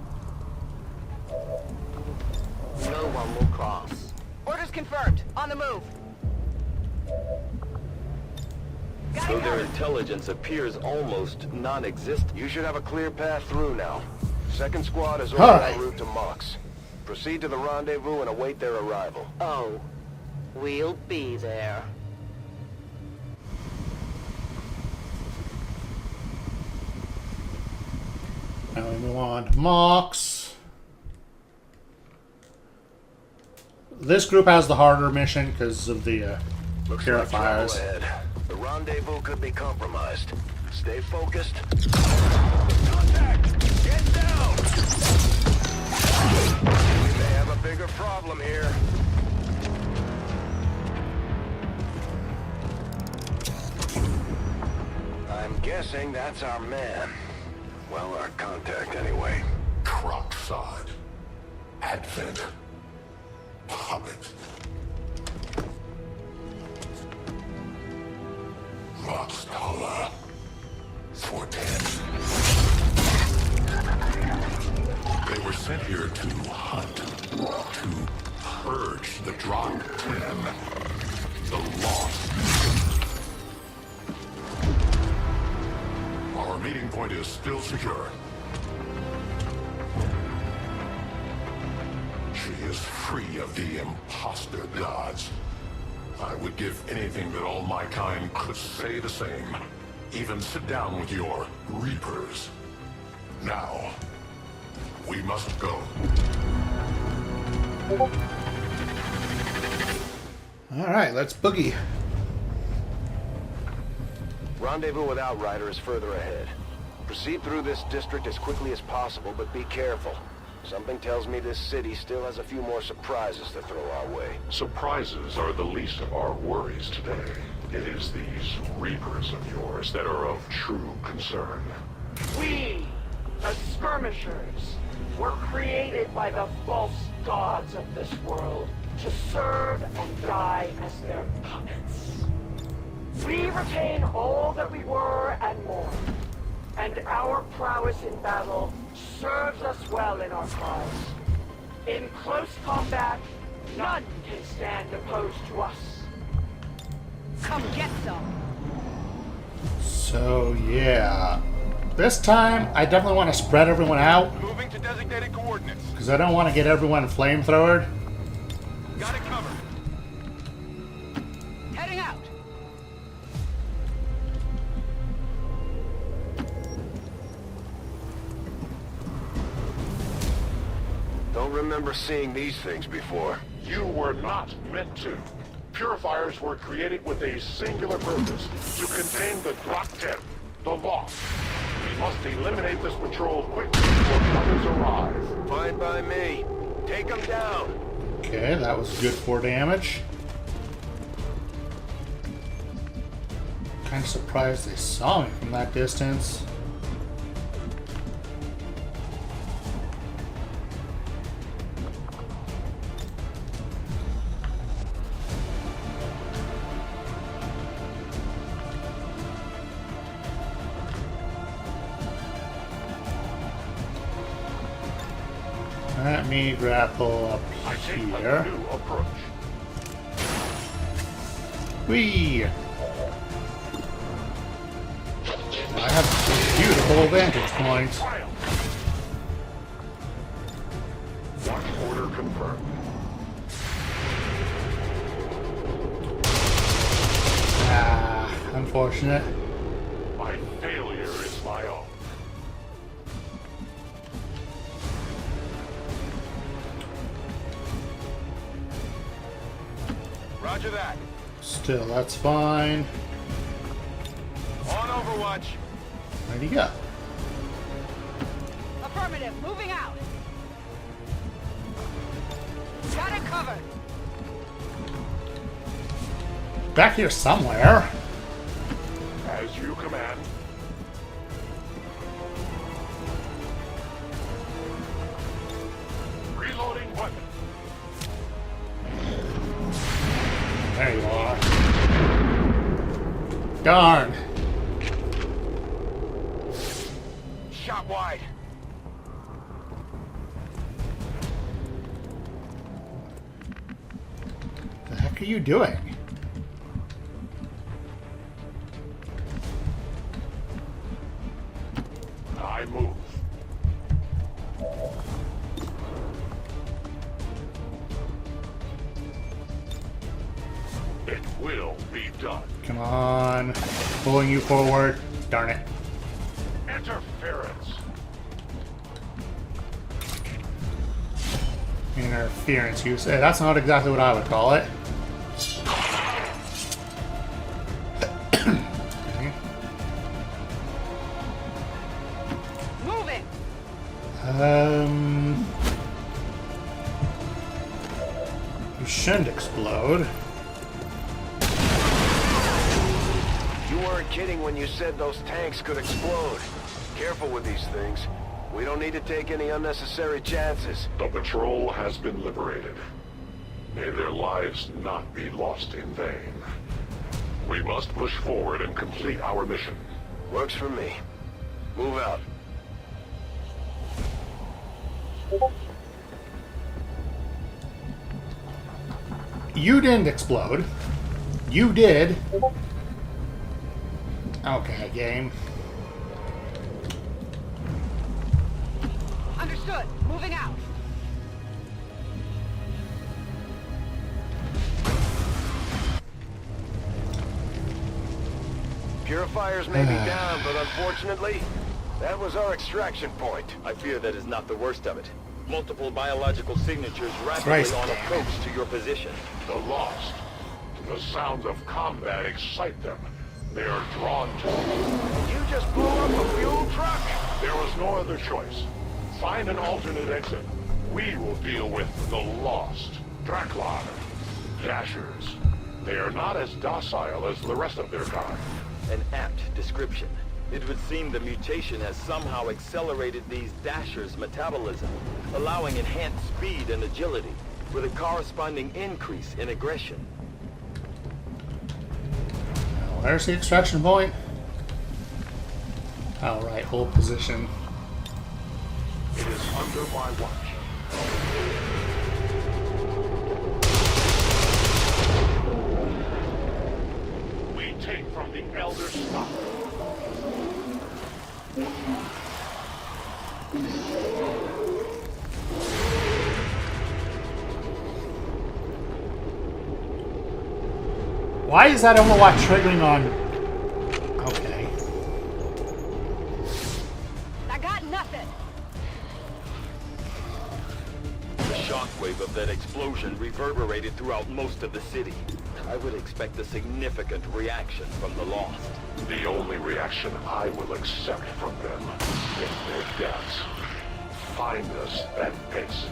No one will cross. Orders confirmed. On the move. Though their intelligence appears almost non-existent. You should have a clear path through now. Second squad is All over right. en route to Mox. Proceed to the rendezvous and await their arrival. Oh, we'll be there. Now we move on to Mox. This group has the harder mission because of the Looks like trouble purifiers. ahead. The rendezvous could be compromised. Stay focused. Contact! Get down! We may have a bigger problem here. I'm guessing that's our man. Well, our contact anyway. Crocksod. Advent. Puppet. Roxtala. 410. They were sent here to hunt. To purge the Drop 10. The Lost. Our meeting point is still secure. She is free of the imposter gods. I would give anything that all my kind could say the same. Even sit down with your Reapers. Now, we must go. Alright, let's boogie. Rendezvous with Outrider is further ahead. Proceed through this district as quickly as possible, but be careful. Something tells me this city still has a few more surprises to throw our way. Surprises are the least of our worries today. It is these Reapers of yours that are of true concern. We, the skirmishers, were created by the false gods of this world to serve and die as their puppets. We retain all that we were and more, and our prowess in battle serves us well in our cause. In close combat, none can stand opposed to us. Come get some. So, yeah. This time, I definitely want to spread everyone out. Moving to designated coordinates. Because I don't want to get everyone flamethrowered. Got it covered. Heading out. Don't remember seeing these things before. You were not meant to. Purifiers were created with a singular purpose, to contain the Drop 10, the Lost. We must eliminate this patrol quickly before others arrive. Fine by me. Take them down. Okay, that was good for damage. Kind of surprised they saw me from that distance. Let me grapple up here. New approach. Whee! I have a beautiful vantage point. Watch order confirmed. Ah, unfortunate. My failure is my own. Roger that. Still, that's fine. On Overwatch. Where'd he go? Affirmative. Moving out. Got it covered. Back here somewhere. As you command. Reloading weapon. There you are. Darn. Shot wide. The heck are you doing? I move. It will be done. Come on. Pulling you forward. Darn it. Interference. Interference, you say? That's not exactly what I would call it. Okay. Moving. You shouldn't explode. You weren't kidding when you said those tanks could explode. Careful with these things. We don't need to take any unnecessary chances. The patrol has been liberated. May their lives not be lost in vain. We must push forward and complete our mission. Works for me. Move out. You didn't explode. You did. Okay, game. Understood. Moving out. Purifiers may be down, but unfortunately, that was our extraction point. I fear that is not the worst of it. Multiple biological signatures rapidly Christ, on damn approach to your position. The Lost. The sounds of combat excite them. They are drawn to it. You just blew up a fuel truck? There was no other choice. Find an alternate exit. We will deal with the Lost. Draklar. Dashers. They are not as docile as the rest of their kind. An apt description. It would seem the mutation has somehow accelerated these Dashers' metabolism, allowing enhanced speed and agility, with a corresponding increase in aggression. Where's the extraction point? Oh, right, hold position. It is under my watch. We take from the Elder stock. Why is that Overwatch triggering on... Okay. I got nothing. The shockwave of that explosion reverberated throughout most of the city. I would expect a significant reaction from the Lost. The only reaction I will accept from them is their deaths. Find us that base.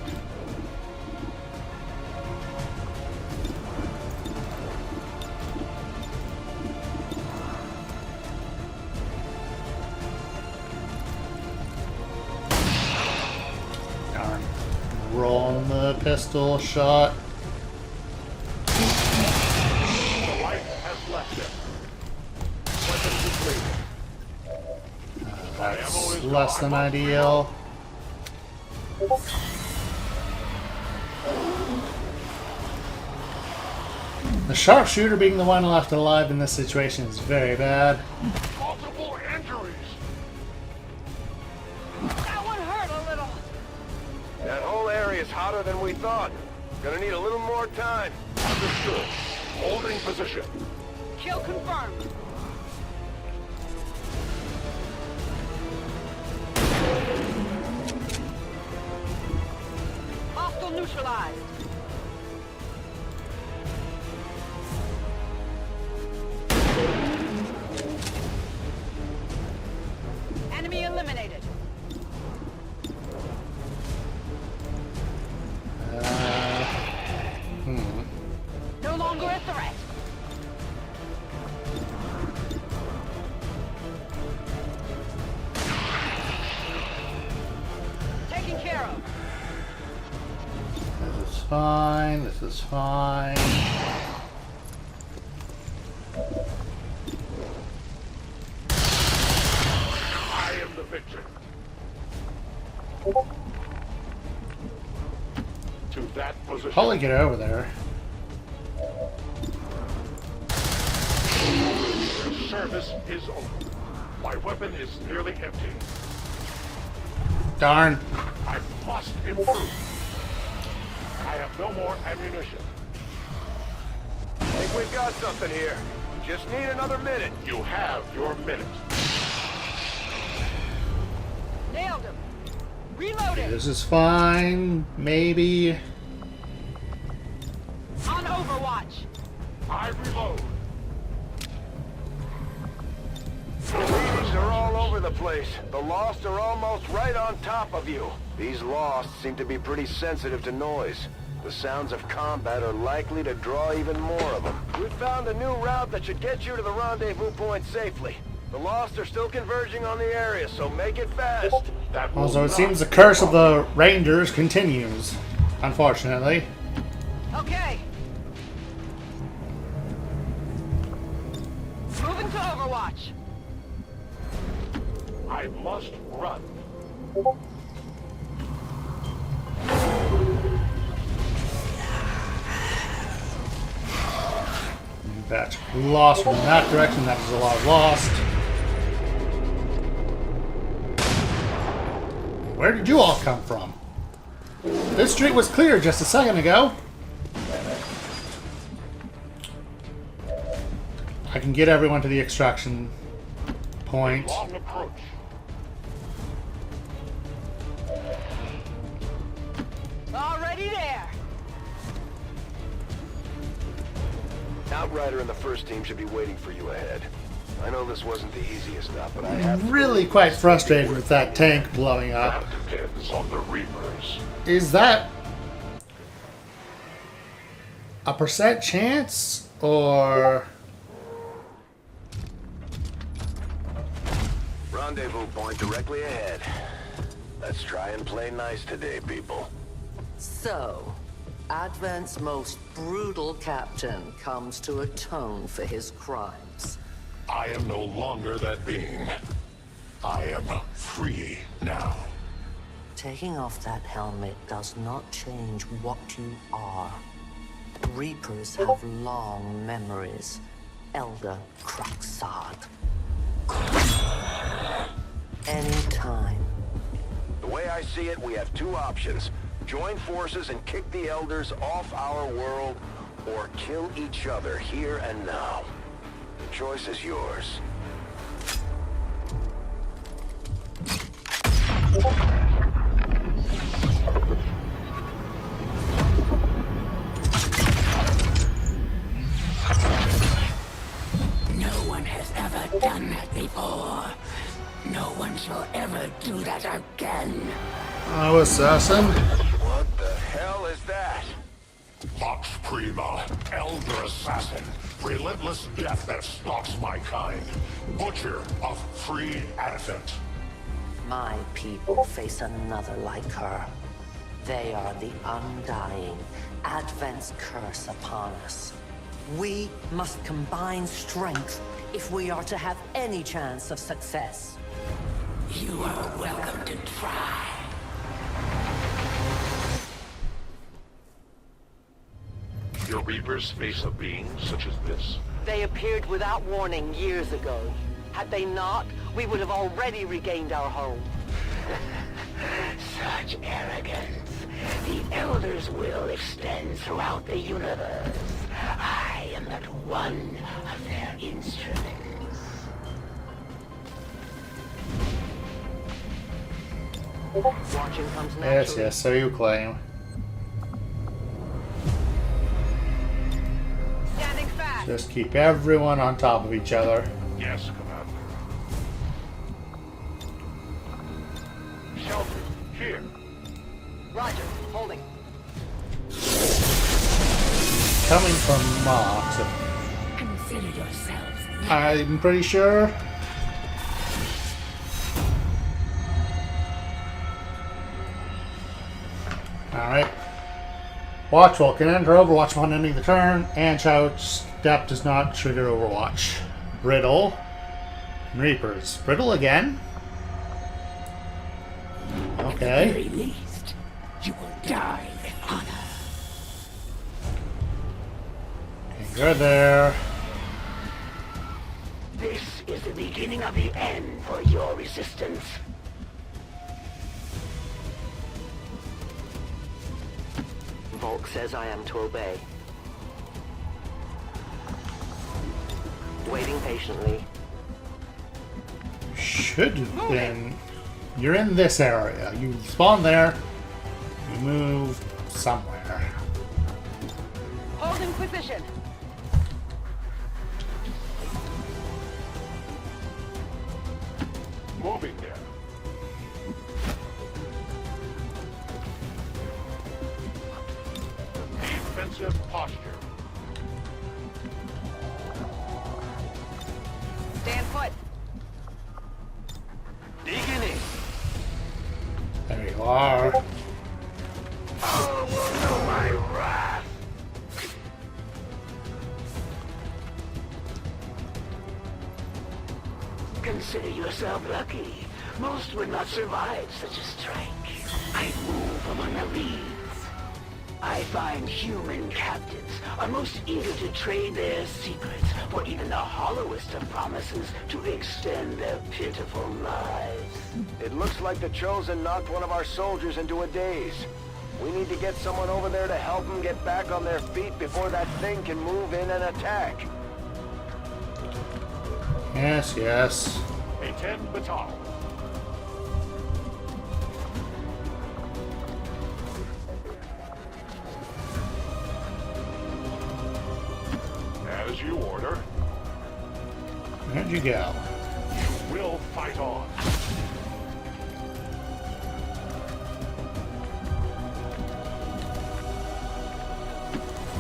Darn. Rolling the pistol shot. The light has left him. Weapons depleted. That's less than ideal. The sharpshooter being the one left alive in this situation is very bad. Multiple injuries. That one hurt a little. That whole area is hotter than we thought. Gonna need a little more time. Understood. Holding position. Kill confirmed. Hostile neutralized. Enemy eliminated. No longer a threat. Taken care of. This is fine. This is fine. I am the victor. To that position. Probably get over there. Service is over. My weapon is nearly empty. Darn. I must improve. I have no more ammunition. I think we've got something here. Just need another minute. You have your minute. Nailed him. Reloaded. This is fine. Maybe. On Overwatch. I reload. The leads are all over the place. The Lost are almost right on top of you. These Lost seem to be pretty sensitive to noise. The sounds of combat are likely to draw even more of them. We found a new route that should get you to the rendezvous point safely. The Lost are still converging on the area, so make it fast. Also, it seems the curse of the Rangers continues, unfortunately. Okay. Moving to Overwatch. I must run. That's lost from that direction. That is a lot lost. Where did you all come from? This street was clear just a second ago. I can get everyone to the extraction point. Long approach. Already there. Outrider and the first team should be waiting for you ahead. I know this wasn't the easiest stuff, but I have I'm really quite frustrated with that tank blowing up. That depends on the Reapers. Is that a % chance or... Rendezvous point directly ahead. Let's try and play nice today, people. So, Advent's most brutal captain comes to atone for his crimes. I am no longer that being. I am free now. Taking off that helmet does not change what you are. Reapers have long memories. Elder Craxard. Anytime. The way I see it, we have two options. Join forces and kick the Elders off our world, or kill each other here and now. The choice is yours. No one has ever done that before. No one shall ever do that again. Oh, assassin. What the hell is that? Vox Prima, Elder Assassin. Relentless death that stalks my kind. Butcher of free Advent. My people face another like her. They are the undying, Advent's curse upon us. We must combine strength if we are to have any chance of success. You are welcome to try. Your Reapers face a being such as this? They appeared without warning years ago. Had they not, we would have already regained our home. Such arrogance. The Elder's will extends throughout the universe. I am but one of their instruments. Watching comes naturally. Yes, so you claim. Standing fast. Just keep everyone on top of each other. Yes, Commander. Shelter, here. Roger, holding. Coming from Mars, Consider yourselves. I'm pretty sure. Alright. Watchwell can enter Overwatch upon ending the turn, and Shout Step does not trigger Overwatch. Brittle. Reapers. Brittle again? At the Okay. very least, you will die in honor. You're there. This is the beginning of the end for your resistance. Volk says I am to obey. Waiting patiently. Should have been. You're in this area. You spawn there. You move somewhere. Holding position. Moving there. Defensive posture. Stand put. Beginning. There you are. All will know my wrath. Consider yourself lucky. Most would not survive such a strike. I move among the leads. I find human captives are most eager to trade their secrets for even the hollowest of promises to extend their pitiful lives. It looks like the Chosen knocked one of our soldiers into a daze. We need to get someone over there to help them get back on their feet before that thing can move in and attack. Yes, yes. A 10 baton. As you order. Where'd you go? You will fight on.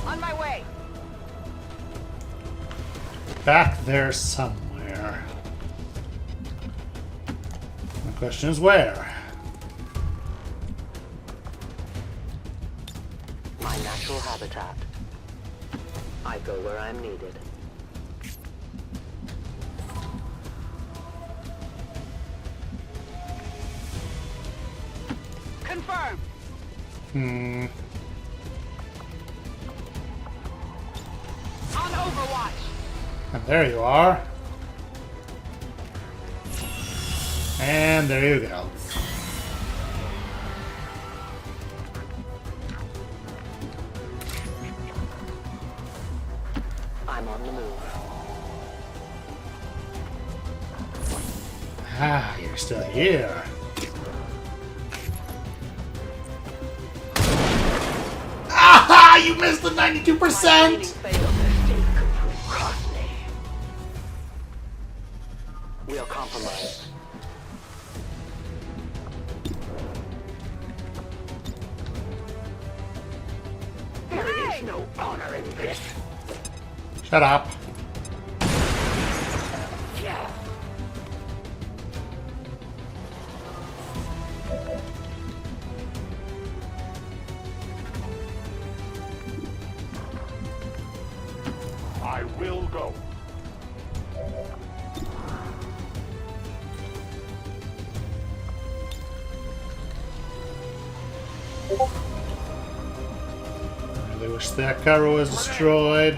On my way. Back there somewhere. The question is where? My natural habitat. I go where I'm needed. Confirm. Hmm. On Overwatch. And there you are. And there you go. Ah, you're still here. Ah, you missed the 92%! We are compromised. There is no honor in this. Shut up. Yeah. I will go. I really wish that car was destroyed.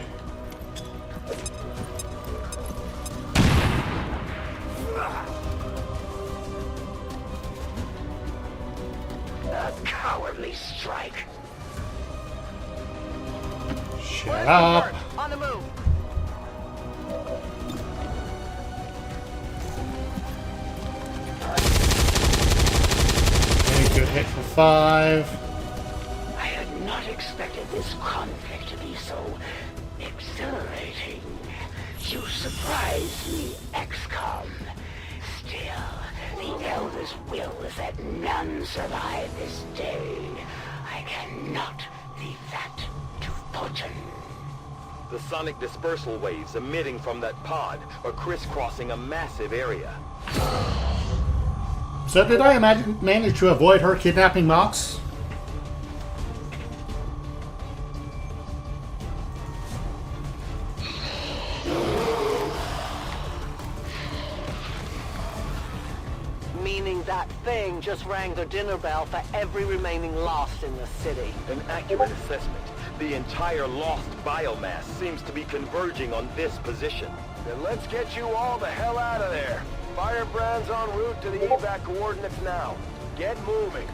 A cowardly strike. Shut up. On the move. Okay, good hit for 5. I had not expected this conflict to be so exhilarating. You surprised me, XCOM. Still, the Elder's will is that none survive this day. I cannot leave that to fortune. The sonic dispersal waves emitting from that pod are crisscrossing a massive area. So did I manage to avoid her kidnapping Mox? Meaning that thing just rang the dinner bell for every remaining lost in the city. An accurate assessment. The entire lost biomass seems to be converging on this position. Then let's get you all the hell out of there. Firebrand's en route to the evac coordinates now. Get moving.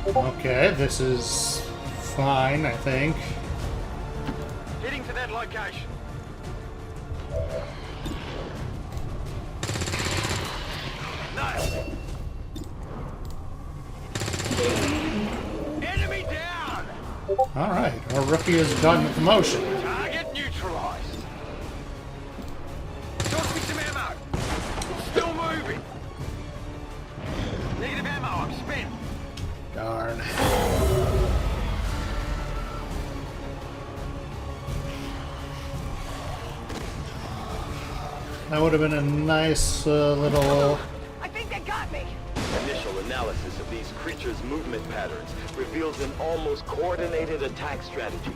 Okay, this is fine, I think. Heading to that location. Nice. Enemy down! Alright, our rookie has gotten a promotion. Target neutralized. Toss me some ammo. Still moving. Negative ammo, I'm spent. Darn. That would have been a nice little... I think they got me. Initial analysis of these creatures' movement patterns reveals an almost coordinated attack strategy.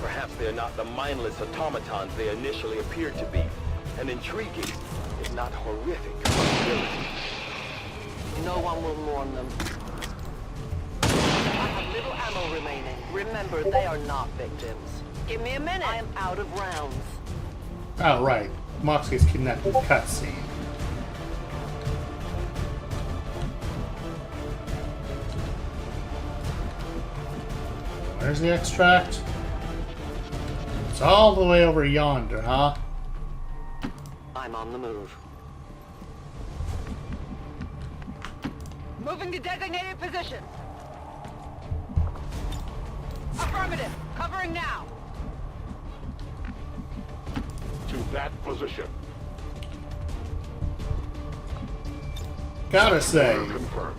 Perhaps they're not the mindless automatons they initially appeared to be. An intriguing, if not horrific, possibility. No one will mourn them. I have little ammo remaining. Remember, they are not victims. Give me a minute. I am out of rounds. Oh, right. Mox gets kidnapped in the cutscene. Where's the extract? It's all the way over yonder, huh? I'm on the move. Moving to designated position. Affirmative. Covering now. To that position. Gotta say, Confirmed.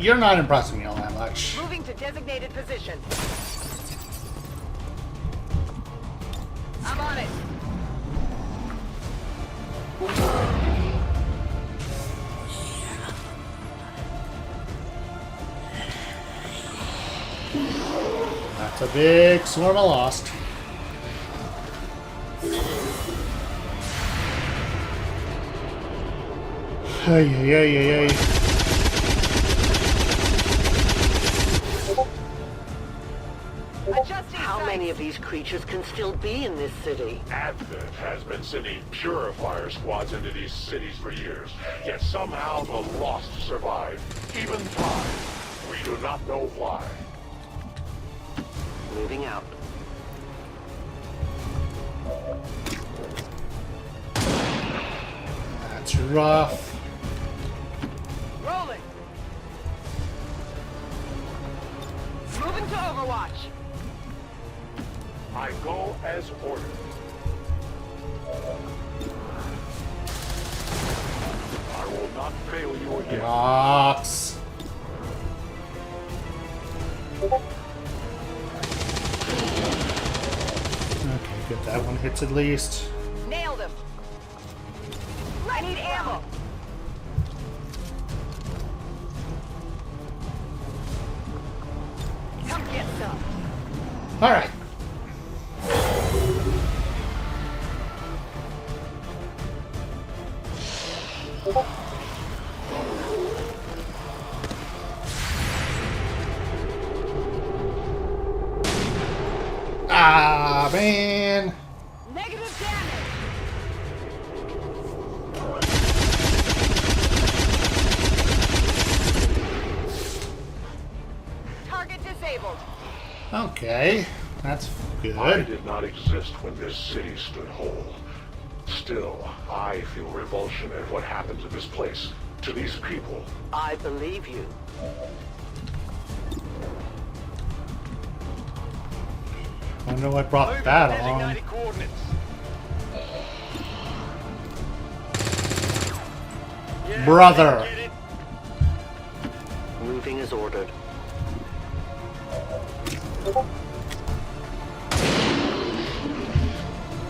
you're not impressing me all that much. Moving to designated position. I'm on it. That's a big swarm of lost. Ay, ay, ay, ay, ay. How many of these creatures can still be in this city? Advent has been sending purifier squads into these cities for years, yet somehow the Lost survive, even thrive. We do not know why. Moving out. It's rough. Rolling. Moving to Overwatch. I go as ordered. I will not fail you again. Rocks. Okay, good. That one hits at least. Nailed him. I need ammo. Come get some. All right. Ah, man. Negative damage. Target disabled. Okay, that's good. I did not exist when this city stood whole. Still, I feel revulsion at what happened to this place, to these people. I believe you. I wonder what brought that on. Designated coordinates. Yeah, Brother. get it. Moving as ordered.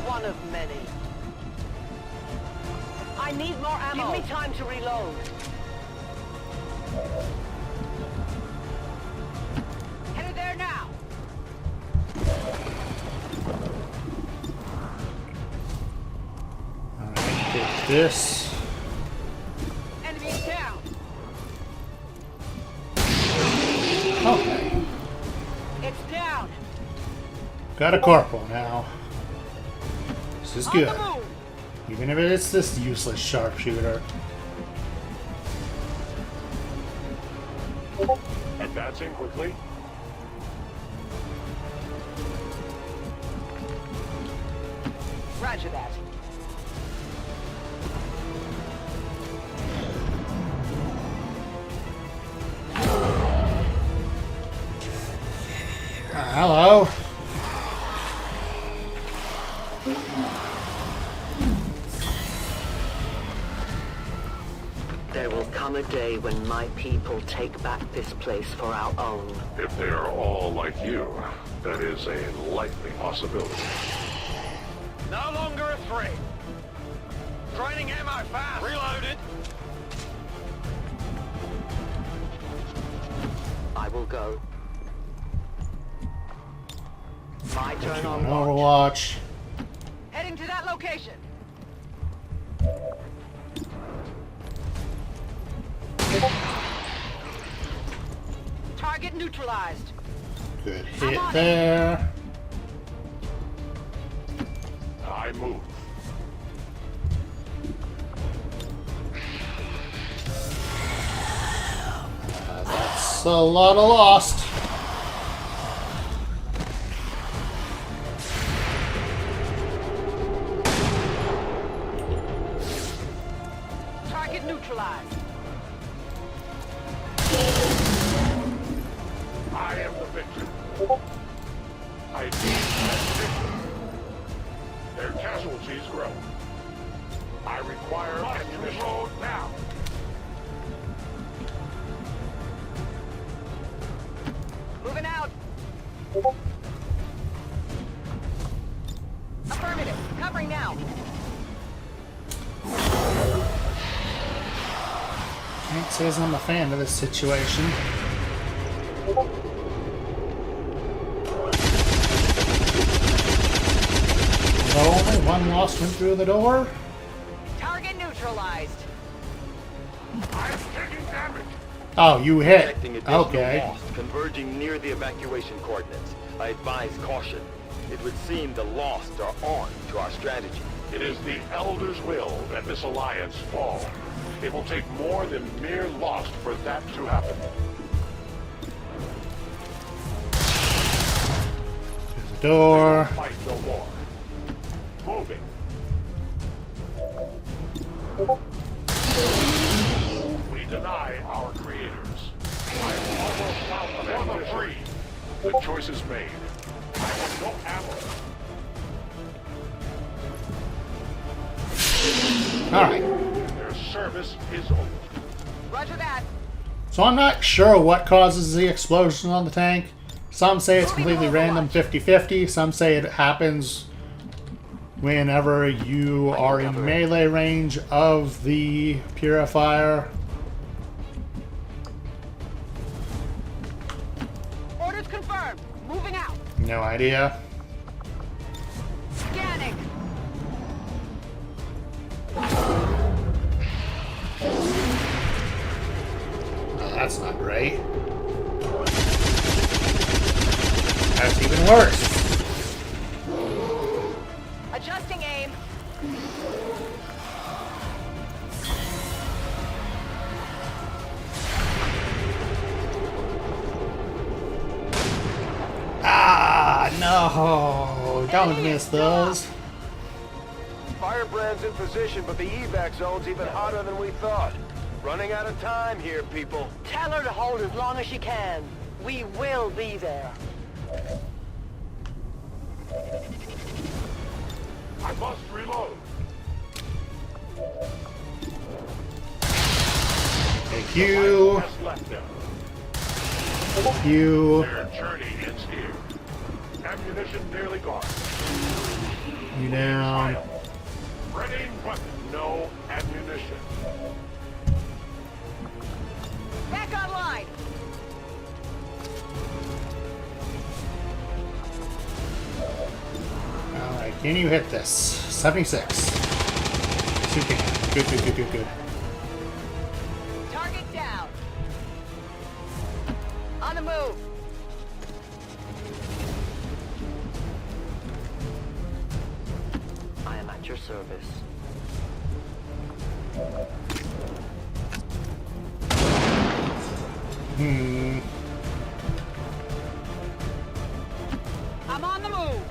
One of many. I need more ammo. Give me time to reload. Headed there now. Alright, get this. Enemies down. Okay. It's down. Got a corporal now. This is On good. the move. Even if it's this useless sharpshooter. Advancing quickly. Roger that. Hello. There will come a day when my people take back this place for our own. If they are all like you, that is a likely possibility. No longer a threat. Training ammo fast. Reloaded. I will go. My turn on Overwatch. Heading to that location. Target neutralized. Good hit there. I move. That's a lot of lost. Target neutralized. I am the victor. I beat that victor. Their casualties grow. I require ammunition now. Moving out. Affirmative. Covering now. Can't say I'm a fan of this situation. Only one lost went through the door. Target neutralized. I'm taking damage. Oh, you hit. Detecting additional Okay. lost converging near the evacuation coordinates. I advise caution. It would seem the lost are on to our strategy. It is the Elder's will that this alliance fall. It will take more than mere lost for that to happen. There's a door. Fight no more. Moving. deny our creators. I will overwhelm them free. The choice is made. I have no ammo. Alright. Their service is over. Roger that. So I'm not sure what causes the explosion on the tank. Some say it's completely random, 50-50. Some say it happens whenever you are in melee range of the purifier. Orders confirmed. Moving out. No idea. Scanning. Oh, that's not great. That's even worse. Adjusting aim. Ah, no. Don't miss those. Firebrand's in position, but the evac zone's even hotter than we thought. Running out of time here, people. Tell her to hold as long as she can. We will be there. I must reload. Thank you. Has left them. Thank you. Their journey ends here. Ammunition nearly gone. You down. Ready, weapon. No ammunition. Back online. Alright, can you hit this? 76. Yes, you can. Good, good, good, good, good. Target down. On the move. I am at your service. I'm on the move.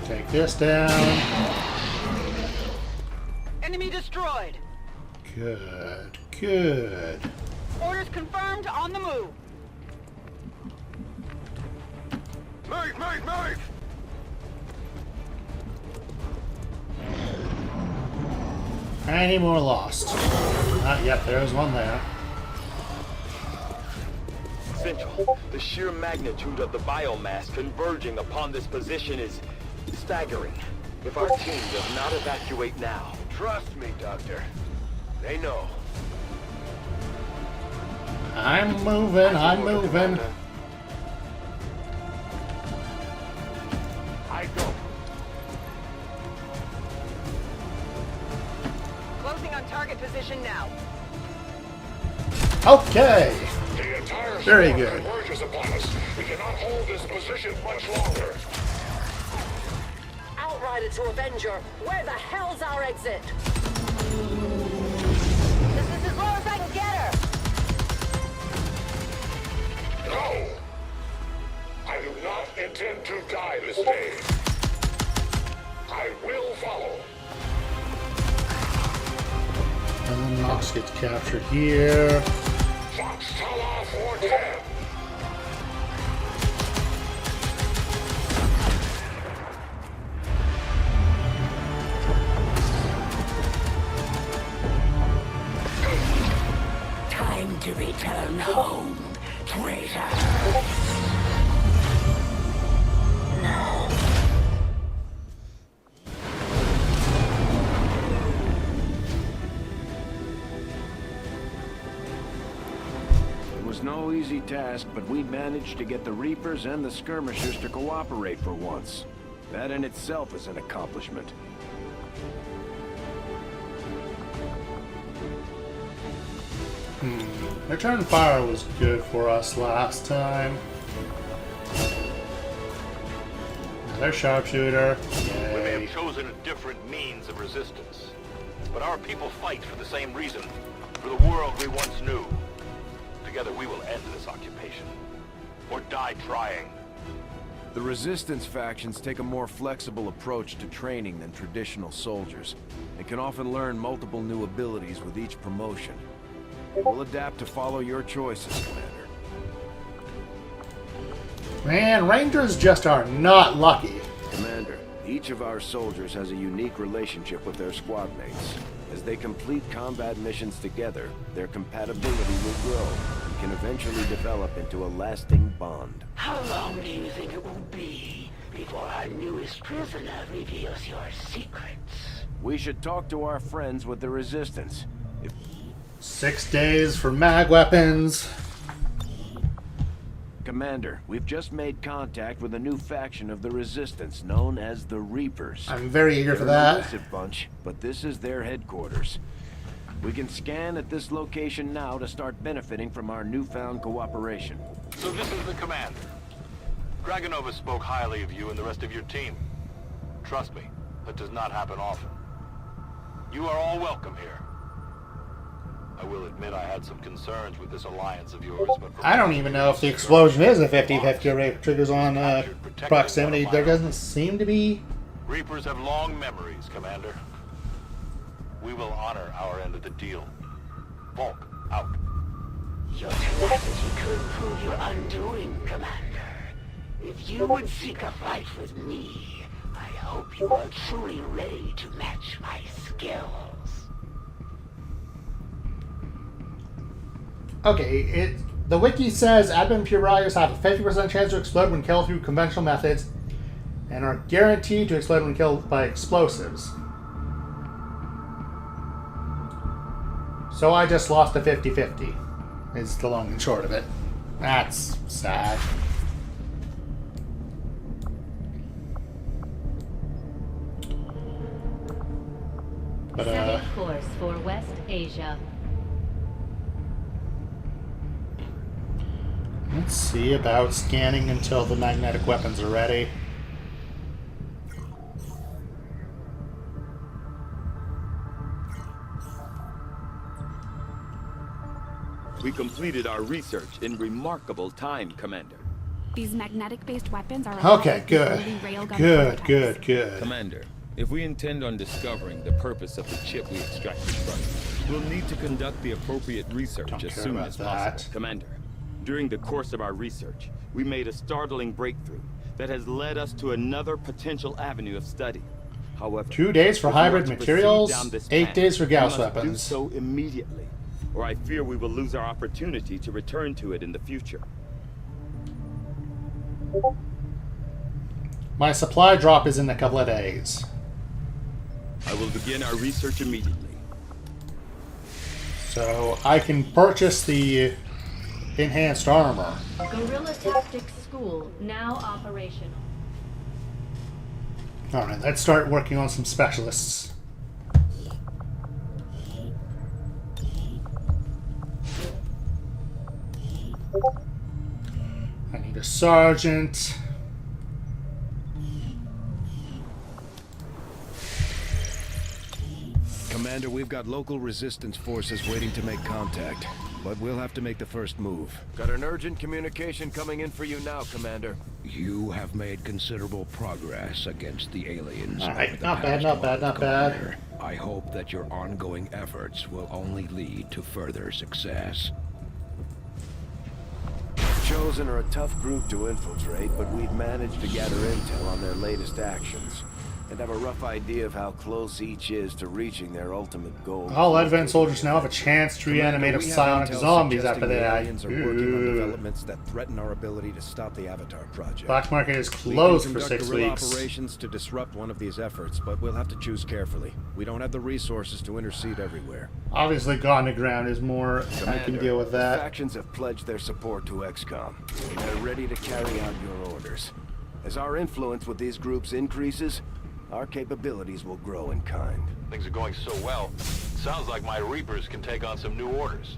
Take this down. Enemy destroyed. Good, good. Orders confirmed. On the move. Move! Any more lost? Not yet, there's one there. Central, the sheer magnitude of the biomass converging upon this position is staggering. If our team does not evacuate now... Trust me, Doctor. They know. I'm moving, I'm moving. I go. Closing on target position now. Okay. The entire Very swarm good. converges upon us. We cannot hold this position much longer. Outrider to Avenger, where the hell's our exit? This is as low as I can get her. No! I do not intend to die this day. I will follow. And then Knox gets captured here. Fox Tala 410. Time to return home, traitor. It was no easy task, but we managed to get the Reapers and the Skirmishers to cooperate for once. That in itself is an accomplishment. Return fire was good for us last time. Another sharpshooter. We may Yay. have chosen a different means of resistance, but our people fight for the same reason, for the world we once knew. Together we will end this occupation, or die trying. The Resistance factions take a more flexible approach to training than traditional soldiers, and can often learn multiple new abilities with each promotion. We'll adapt to follow your choices, Commander. Man, Rangers just are not lucky. Commander, each of our soldiers has a unique relationship with their squad mates. As they complete combat missions together, their compatibility will grow and can eventually develop into a lasting bond. How long do you think it will be before our newest prisoner reveals your secrets? We should talk to our friends with the Resistance. 6 days for mag weapons. Commander, we've just made contact with a new faction of the Resistance known as the Reapers. I'm very eager for They're an that. elusive bunch, but this is their headquarters. We can scan at this location now to start benefiting from our newfound cooperation. So this is the commander. Dragonova spoke highly of you and the rest of your team. Trust me, that does not happen often. You are all welcome here. I will admit I had some concerns with this alliance of yours, but... I don't even know if the explosion is a 50-50 or if triggers on proximity. There doesn't seem to be. Reapers have long memories, Commander. We will honor our end of the deal. Volk, out. Your tenacity could prove your undoing, Commander. If you would seek a fight with me, I hope you are truly ready to match my skills. Okay, the wiki says admin purifiers have a 50% chance to explode when killed through conventional methods and are guaranteed to explode when killed by explosives. So I just lost a 50-50, is the long and short of it. That's sad. But, Setting course for West Asia. Let's see about scanning until the magnetic weapons are ready. We completed our research in remarkable time, Commander. These magnetic-based weapons are Okay, good. Good. Commander, if we intend on discovering the purpose of the chip we extracted from it, we'll need to conduct the appropriate research as soon as possible. Commander, during the course of our research, we made a startling breakthrough that has led us to another potential avenue of study. However, 2 days for if we are hybrid to proceed materials, down this 8 path, days for we Gauss must do weapons. so immediately, or I fear we will lose our opportunity to return to it in the future. My supply drop is in a couple of days. I will begin our research immediately. So I can purchase the enhanced armor. Guerrilla Tactics School now operational. Alright, let's start working on some specialists. I need a sergeant. Commander, we've got local resistance forces waiting to make contact, but we'll have to make the first move. Got an urgent communication coming in for you now, Commander. You have made considerable progress against the aliens. Alright, not bad, not bad, not bad. I hope that your ongoing efforts will only lead to further success. Chosen are a tough group to infiltrate, but we've managed to gather intel on their latest actions and have a rough idea of how close each is to reaching their ultimate goal. All Advent soldiers now have a chance to reanimate Commander, we have psionic intel zombies suggesting after they the die. aliens are working on developments that threaten our ability to stop the Avatar project. Black Market is We closed can for conduct 6 guerrilla weeks. operations to disrupt one of these efforts, but we'll have to choose carefully. We don't have the resources to intercede everywhere. Obviously, Gone to Ground is more. I can deal with that. Factions have pledged their support to XCOM, and they're ready to carry out your orders. As our influence with these groups increases, our capabilities will grow in kind. Things are going so well. Sounds like my Reapers can take on some new orders.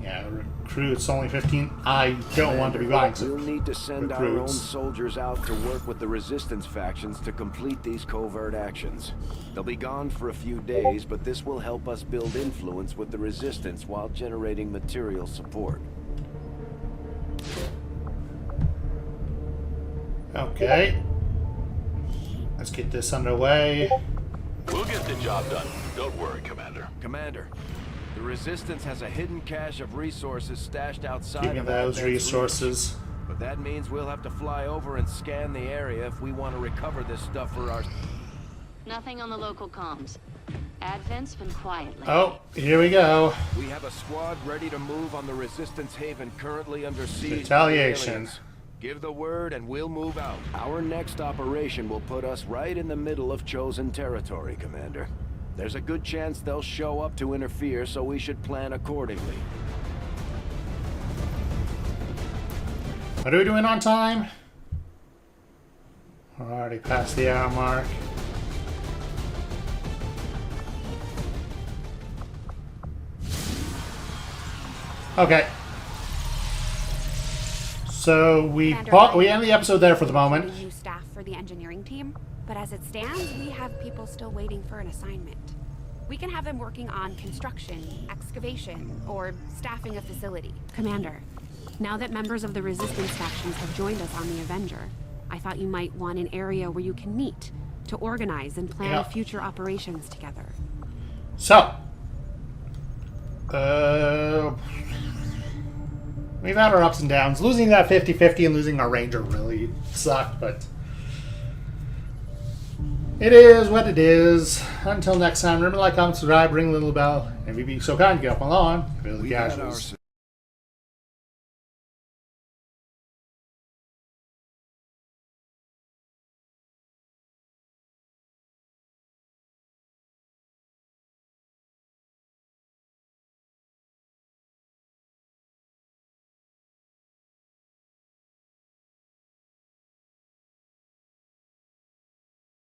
Yeah, recruits only 15. I don't want to be buying some We'll need to send our own recruits. soldiers out to work with the resistance factions to complete these covert actions. They'll be gone for a few days, but this will help us build influence with the resistance while generating material support. Okay. Let's get this underway. We'll get the job done. Don't worry, Commander. Commander, the Resistance has a hidden cache of resources stashed outside Give me of those Advent's resources. reach. But that means we'll have to fly over and scan the area if we want to recover this stuff for our... Nothing on the local comms. Advent's been quiet lately. Oh, here we go. We have a squad ready to move on the Resistance haven currently under siege. by the Retaliation. aliens. Give the word and we'll move out. Our next operation will put us right in the middle of chosen territory, Commander. There's a good chance they'll show up to interfere, so we should plan accordingly. What are we doing on time? We're already past the hour mark. Okay. So we end the episode there for the moment. New staff for the engineering team, but as it stands, we have people still waiting for an assignment. We can have them working on construction, excavation, or staffing a facility. Commander, now that members of the Resistance factions have joined us on the Avenger, I thought you might want an area where you can meet to organize and plan future operations together. So, we've had our ups and downs. Losing that 50-50 and losing our Ranger really sucked, but it is what it is. Until next time, remember to like, comment, subscribe, ring the little bell, and if you be so kind, get up along. We had our